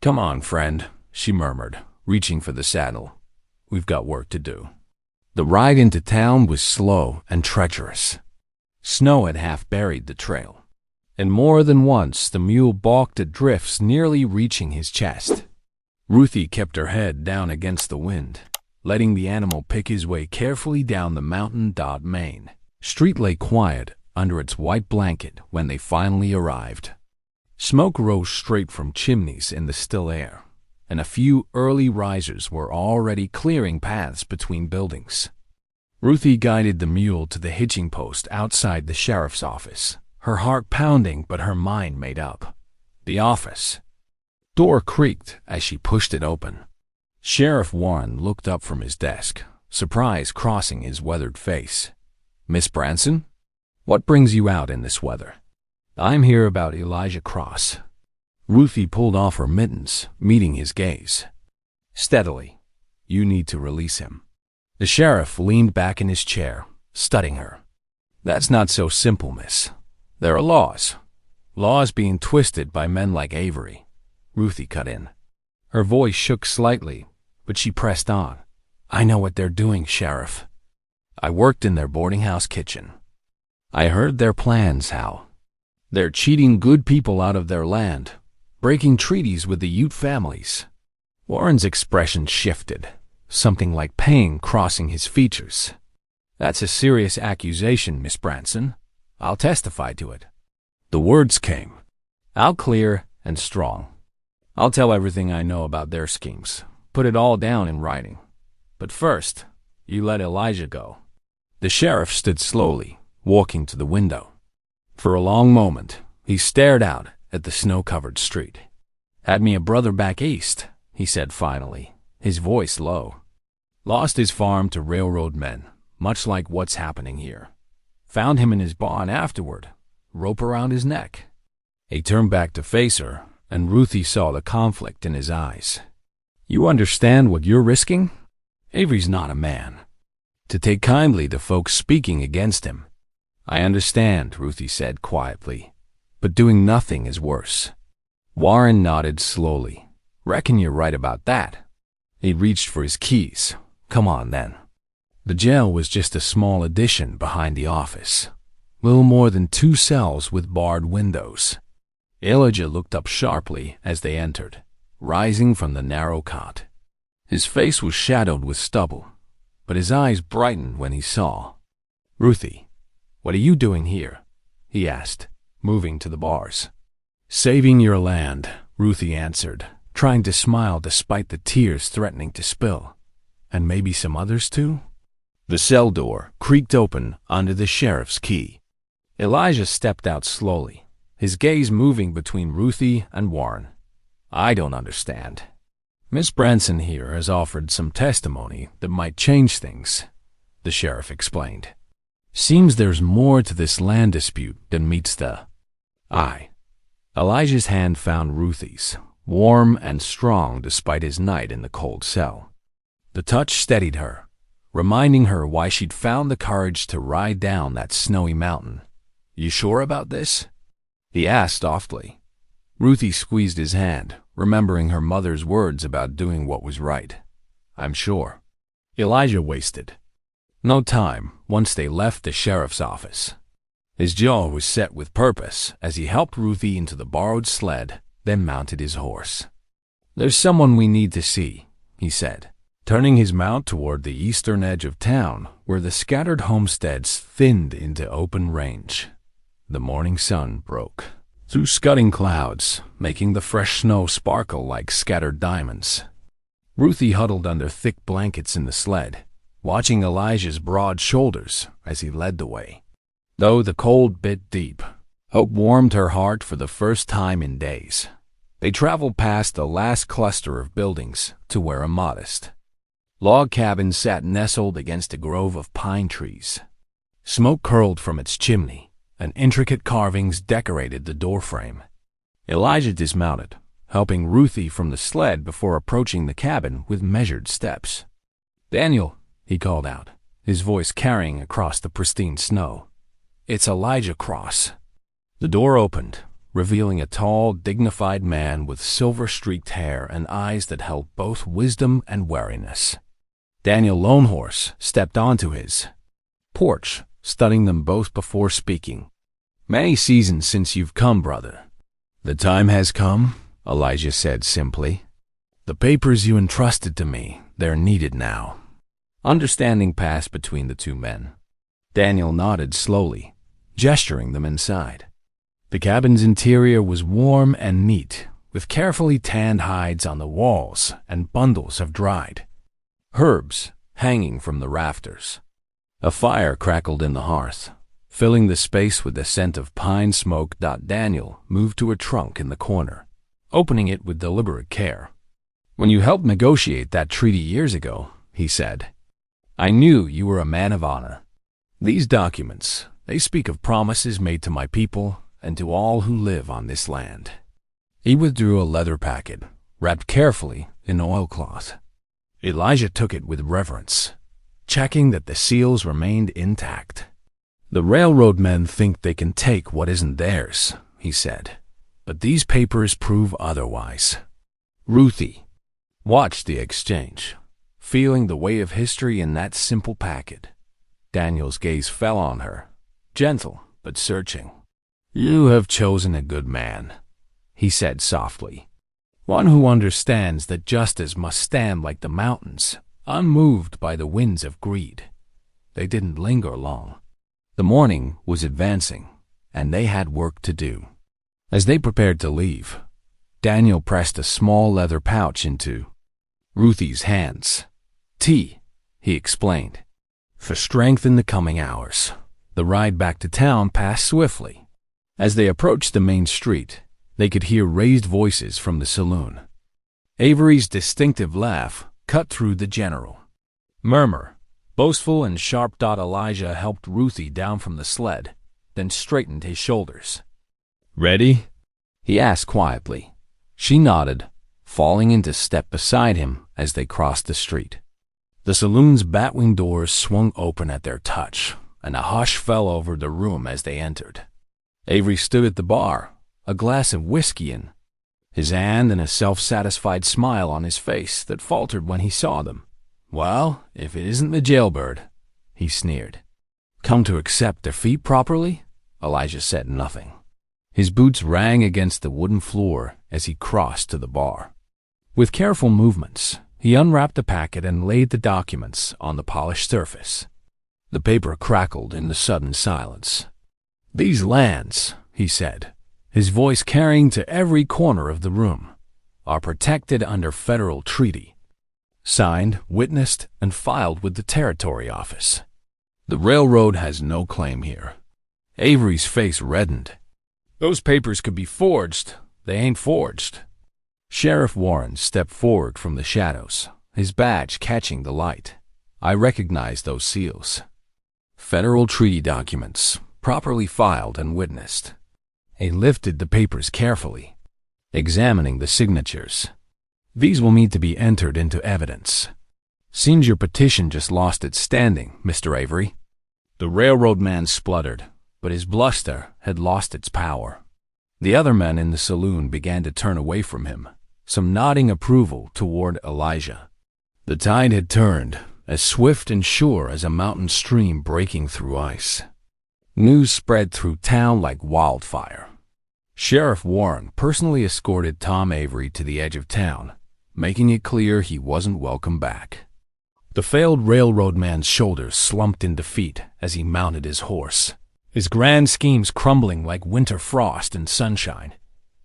"Come on, friend," she murmured, reaching for the saddle. "We've got work to do." The ride into town was slow and treacherous. Snow had half buried the trail, and more than once the mule balked at drifts nearly reaching his chest. Ruthie kept her head down against the wind, letting the animal pick his way carefully down the mountain. Main Street lay quiet under its white blanket when they finally arrived. Smoke rose straight from chimneys in the still air, and a few early risers were already clearing paths between buildings. Ruthie guided the mule to the hitching post outside the sheriff's office, her heart pounding but her mind made up. The office door creaked as she pushed it open. Sheriff Warren looked up from his desk, surprise crossing his weathered face. "Miss Branson? What brings you out in this weather?" "I'm here about Elijah Cross." Ruthie pulled off her mittens, meeting his gaze. Steadily, "You need to release him." The sheriff leaned back in his chair, studying her. "That's not so simple, miss. There are laws. Laws being twisted by men like Avery." Ruthie cut in. Her voice shook slightly, but she pressed on. "I know what they're doing, Sheriff. I worked in their boarding house kitchen. I heard their plans, Hal. They're cheating good people out of their land, breaking treaties with the Ute families." Warren's expression shifted, something like pain crossing his features. "That's a serious accusation, Miss Branson. I'll testify to it." The words came out clear and strong. "I'll tell everything I know about their schemes, put it all down in writing. But first, you let Elijah go." The sheriff stood slowly, walking to the window. For a long moment, he stared out at the snow-covered street. "Had me a brother back east," he said finally, his voice low. "Lost his farm to railroad men, much like what's happening here. Found him in his barn afterward, rope around his neck." He turned back to face her, and Ruthie saw the conflict in his eyes. "You understand what you're risking? Avery's not a man to take kindly to folks speaking against him." "I understand," Ruthie said quietly, "but doing nothing is worse." Warren nodded slowly. "Reckon you're right about that." He reached for his keys. "Come on, then." The jail was just a small addition behind the office, little more than 2 cells with barred windows. Elijah looked up sharply as they entered, rising from the narrow cot. His face was shadowed with stubble, but his eyes brightened when he saw. "Ruthie, what are you doing here?" he asked, moving to the bars. "Saving your land," Ruthie answered, trying to smile despite the tears threatening to spill. "And maybe some others too?" The cell door creaked open under the sheriff's key. Elijah stepped out slowly, his gaze moving between Ruthie and Warren. "I don't understand. Miss Branson here has offered some testimony that might change things," the sheriff explained. "Seems there's more to this land dispute than meets the eye." Elijah's hand found Ruthie's, warm and strong despite his night in the cold cell. The touch steadied her, reminding her why she'd found the courage to ride down that snowy mountain. "You sure about this?" he asked softly. Ruthie squeezed his hand, remembering her mother's words about doing what was right. "I'm sure." Elijah wasted no time once they left the sheriff's office. His jaw was set with purpose as he helped Ruthie into the borrowed sled, then mounted his horse. "There's someone we need to see," he said, turning his mount toward the eastern edge of town where the scattered homesteads thinned into open range. The morning sun broke through scudding clouds, making the fresh snow sparkle like scattered diamonds. Ruthie huddled under thick blankets in the sled, watching Elijah's broad shoulders as he led the way. Though the cold bit deep, hope warmed her heart for the first time in days. They traveled past the last cluster of buildings to where a modest log cabin sat nestled against a grove of pine trees. Smoke curled from its chimney, and intricate carvings decorated the doorframe. Elijah dismounted, helping Ruthie from the sled before approaching the cabin with measured steps. "Daniel," he called out, his voice carrying across the pristine snow. "It's Elijah Cross." The door opened, revealing a tall, dignified man with silver-streaked hair and eyes that held both wisdom and wariness. Daniel Lonehorse stepped onto his porch, studying them both before speaking. "Many seasons since you've come, brother." "The time has come," Elijah said simply. "The papers you entrusted to me, they're needed now." Understanding passed between the two men. Daniel nodded slowly, gesturing them inside. The cabin's interior was warm and neat, with carefully tanned hides on the walls and bundles of dried herbs hanging from the rafters. A fire crackled in the hearth, filling the space with the scent of pine smoke. Daniel moved to a trunk in the corner, opening it with deliberate care. "When you helped negotiate that treaty years ago," he said, "I knew you were a man of honor. These documents, they speak of promises made to my people and to all who live on this land." He withdrew a leather packet, wrapped carefully in oilcloth. Elijah took it with reverence, checking that the seals remained intact. "The railroad men think they can take what isn't theirs," he said, "but these papers prove otherwise." Ruthie watched the exchange, feeling the weight of history in that simple packet. Daniel's gaze fell on her, gentle but searching. "You have chosen a good man," he said softly. "One who understands that justice must stand like the mountains, unmoved by the winds of greed." They didn't linger long. The morning was advancing, and they had work to do. As they prepared to leave, Daniel pressed a small leather pouch into Ruthie's hands. "Tea," he explained, "for strength in the coming hours." The ride back to town passed swiftly. As they approached the main street, they could hear raised voices from the saloon. Avery's distinctive laugh cut through the general murmur, boastful and sharp. Elijah helped Ruthie down from the sled, then straightened his shoulders. "Ready?" he asked quietly. She nodded, falling into step beside him as they crossed the street. The saloon's batwing doors swung open at their touch, and a hush fell over the room as they entered. Avery stood at the bar, a glass of whiskey in his hand and a self-satisfied smile on his face that faltered when he saw them. "Well, if it isn't the jailbird," he sneered. "Come to accept defeat properly?" Elijah said nothing. His boots rang against the wooden floor as he crossed to the bar. With careful movements, he unwrapped the packet and laid the documents on the polished surface. The paper crackled in the sudden silence. "These lands," he said, his voice carrying to every corner of the room, "are protected under federal treaty. Signed, witnessed, and filed with the Territory Office. The railroad has no claim here." Avery's face reddened. "Those papers could be forged. They ain't forged." Sheriff Warren stepped forward from the shadows, his badge catching the light. "I recognize those seals. Federal treaty documents, properly filed and witnessed." He lifted the papers carefully, examining the signatures. "These will need to be entered into evidence." "Seems your petition just lost its standing, Mr. Avery." The railroad man spluttered, but his bluster had lost its power. The other men in the saloon began to turn away from him, some nodding approval toward Elijah. The tide had turned, as swift and sure as a mountain stream breaking through ice. News spread through town like wildfire. Sheriff Warren personally escorted Tom Avery to the edge of town, making it clear he wasn't welcome back. The failed railroad man's shoulders slumped in defeat as he mounted his horse, his grand schemes crumbling like winter frost and sunshine.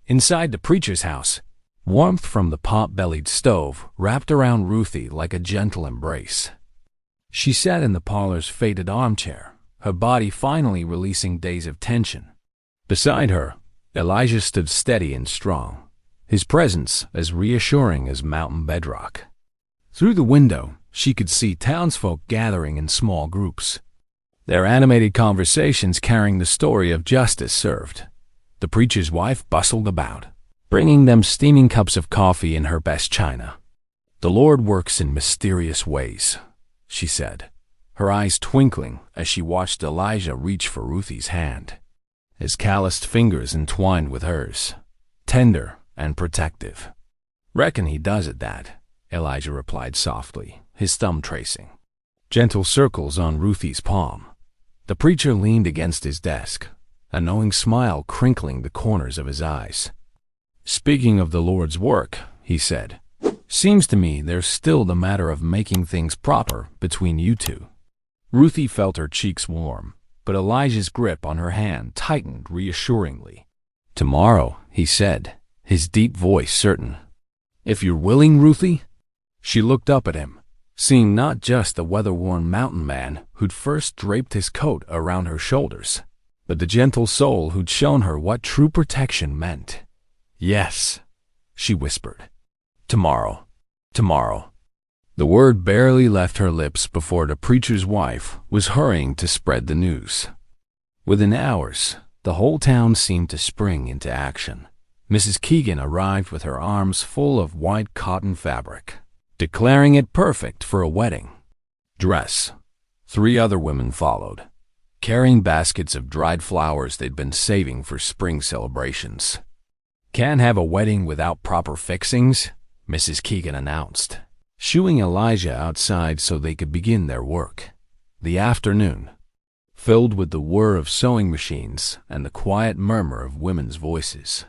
Inside the preacher's house, warmth from the pot-bellied stove wrapped around Ruthie like a gentle embrace. She sat in the parlor's faded armchair, her body finally releasing days of tension. Beside her, Elijah stood steady and strong, his presence as reassuring as mountain bedrock. Through the window, she could see townsfolk gathering in small groups, their animated conversations carrying the story of justice served. The preacher's wife bustled about, bringing them steaming cups of coffee in her best china. "The Lord works in mysterious ways," she said, her eyes twinkling as she watched Elijah reach for Ruthie's hand. His calloused fingers entwined with hers, tender and protective. "Reckon he does at that," Elijah replied softly, his thumb tracing gentle circles on Ruthie's palm. The preacher leaned against his desk, a knowing smile crinkling the corners of his eyes. "Speaking of the Lord's work," he said, "seems to me there's still the matter of making things proper between you two." Ruthie felt her cheeks warm, but Elijah's grip on her hand tightened reassuringly. "Tomorrow," he said, his deep voice certain. "If you're willing, Ruthie?" She looked up at him, seeing not just the weather-worn mountain man who'd first draped his coat around her shoulders, but the gentle soul who'd shown her what true protection meant. "Yes," she whispered. "Tomorrow. Tomorrow." The word barely left her lips before the preacher's wife was hurrying to spread the news. Within hours, the whole town seemed to spring into action. Mrs. Keegan arrived with her arms full of white cotton fabric, declaring it perfect for a wedding dress. 3 other women followed, carrying baskets of dried flowers they'd been saving for spring celebrations. "Can't have a wedding without proper fixings," Mrs. Keegan announced, shooing Elijah outside so they could begin their work. The afternoon, filled with the whir of sewing machines and the quiet murmur of women's voices.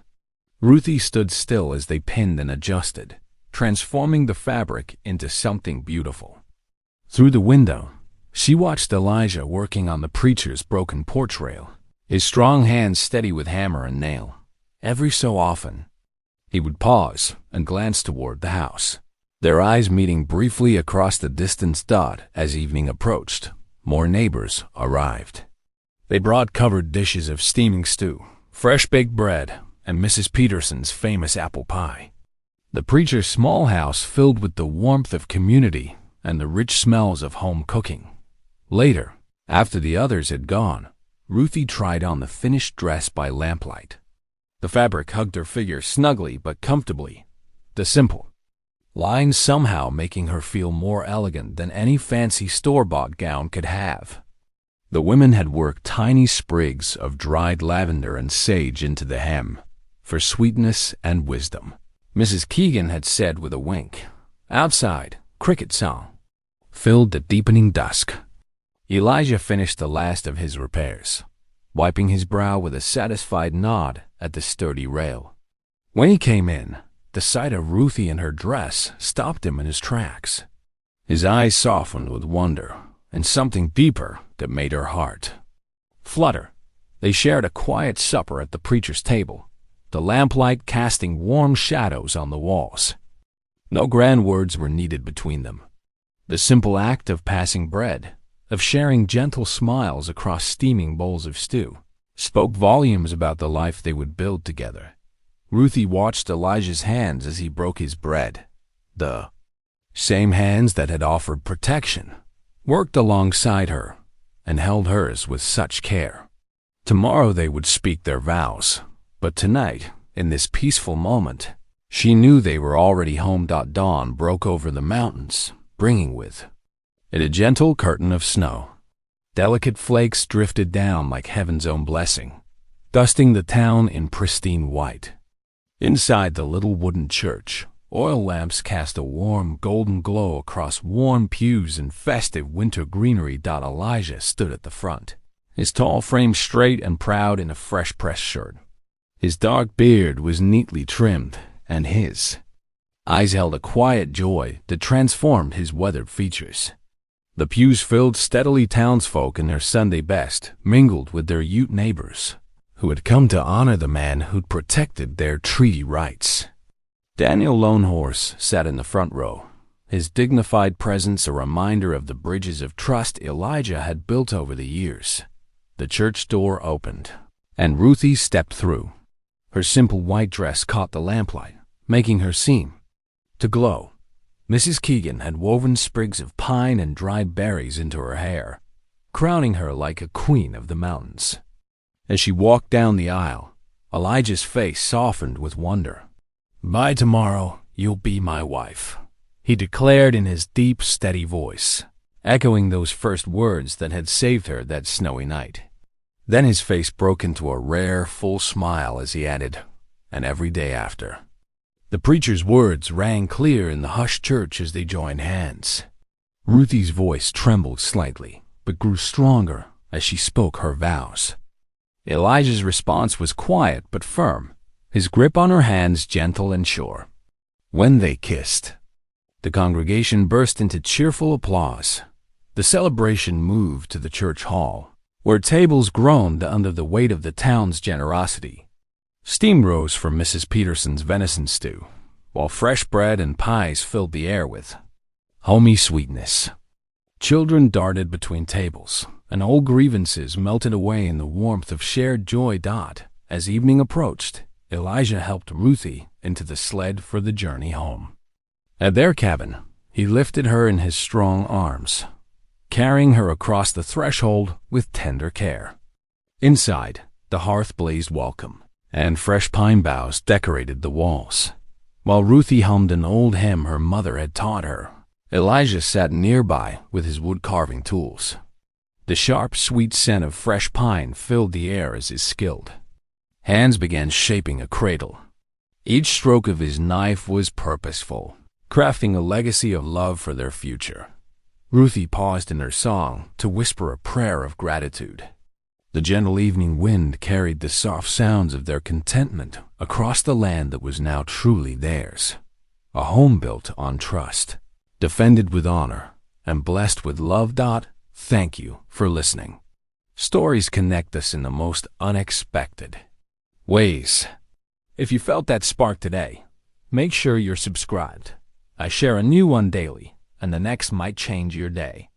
Ruthie stood still as they pinned and adjusted, transforming the fabric into something beautiful. Through the window, she watched Elijah working on the preacher's broken porch rail, his strong hands steady with hammer and nail. Every so often, he would pause and glance toward the house, their eyes meeting briefly across the distance dot as evening approached. More neighbors arrived. They brought covered dishes of steaming stew, fresh baked bread, and Mrs. Peterson's famous apple pie. The preacher's small house filled with the warmth of community and the rich smells of home cooking. Later, after the others had gone, Ruthie tried on the finished dress by lamplight. The fabric hugged her figure snugly but comfortably, the simple lines somehow making her feel more elegant than any fancy store-bought gown could have. The women had worked tiny sprigs of dried lavender and sage into the hem, for sweetness and wisdom. Mrs. Keegan had said with a wink. Outside, cricket song filled the deepening dusk. Elijah finished the last of his repairs, wiping his brow with a satisfied nod at the sturdy rail. When he came in, the sight of Ruthie in her dress stopped him in his tracks. His eyes softened with wonder and something deeper that made her heart flutter. They shared a quiet supper at the preacher's table, the lamplight casting warm shadows on the walls. No grand words were needed between them. The simple act of passing bread, of sharing gentle smiles across steaming bowls of stew, spoke volumes about the life they would build together. Ruthie watched Elijah's hands as he broke his bread. The same hands that had offered protection worked alongside her and held hers with such care. Tomorrow they would speak their vows, but tonight, in this peaceful moment, she knew they were already home. Dawn broke over the mountains, bringing with it a gentle curtain of snow. Delicate flakes drifted down like heaven's own blessing, dusting the town in pristine white. Inside the little wooden church, oil lamps cast a warm golden glow across worn pews and festive winter greenery. Elijah stood at the front, his tall frame straight and proud in a fresh pressed shirt. His dark beard was neatly trimmed, and his eyes held a quiet joy that transformed his weathered features. The pews filled steadily, townsfolk in their Sunday best mingled with their Ute neighbors, who had come to honor the man who'd protected their treaty rights. Daniel Lone Horse sat in the front row, his dignified presence a reminder of the bridges of trust Elijah had built over the years. The church door opened, and Ruthie stepped through. Her simple white dress caught the lamplight, making her seem to glow. Mrs. Keegan had woven sprigs of pine and dried berries into her hair, crowning her like a queen of the mountains. As she walked down the aisle, Elijah's face softened with wonder. "By tomorrow, you'll be my wife," he declared in his deep, steady voice, echoing those first words that had saved her that snowy night. Then his face broke into a rare, full smile as he added, "and every day after." The preacher's words rang clear in the hushed church as they joined hands. Ruthie's voice trembled slightly, but grew stronger as she spoke her vows. Elijah's response was quiet but firm, his grip on her hands gentle and sure. When they kissed, the congregation burst into cheerful applause. The celebration moved to the church hall, where tables groaned under the weight of the town's generosity. Steam rose from Mrs. Peterson's venison stew, while fresh bread and pies filled the air with homey sweetness. Children darted between tables, and old grievances melted away in the warmth of shared joy. As evening approached, Elijah helped Ruthie into the sled for the journey home. At their cabin, he lifted her in his strong arms, carrying her across the threshold with tender care. Inside, the hearth blazed welcome, and fresh pine boughs decorated the walls. While Ruthie hummed an old hymn her mother had taught her, Elijah sat nearby with his wood-carving tools. The sharp, sweet scent of fresh pine filled the air as his skilled hands began shaping a cradle. Each stroke of his knife was purposeful, crafting a legacy of love for their future. Ruthie paused in her song to whisper a prayer of gratitude. The gentle evening wind carried the soft sounds of their contentment across the land that was now truly theirs. A home built on trust, defended with honor, and blessed with love. Thank you for listening. Stories connect us in the most unexpected ways. If you felt that spark today, make sure you're subscribed. I share a new one daily, and the next might change your day.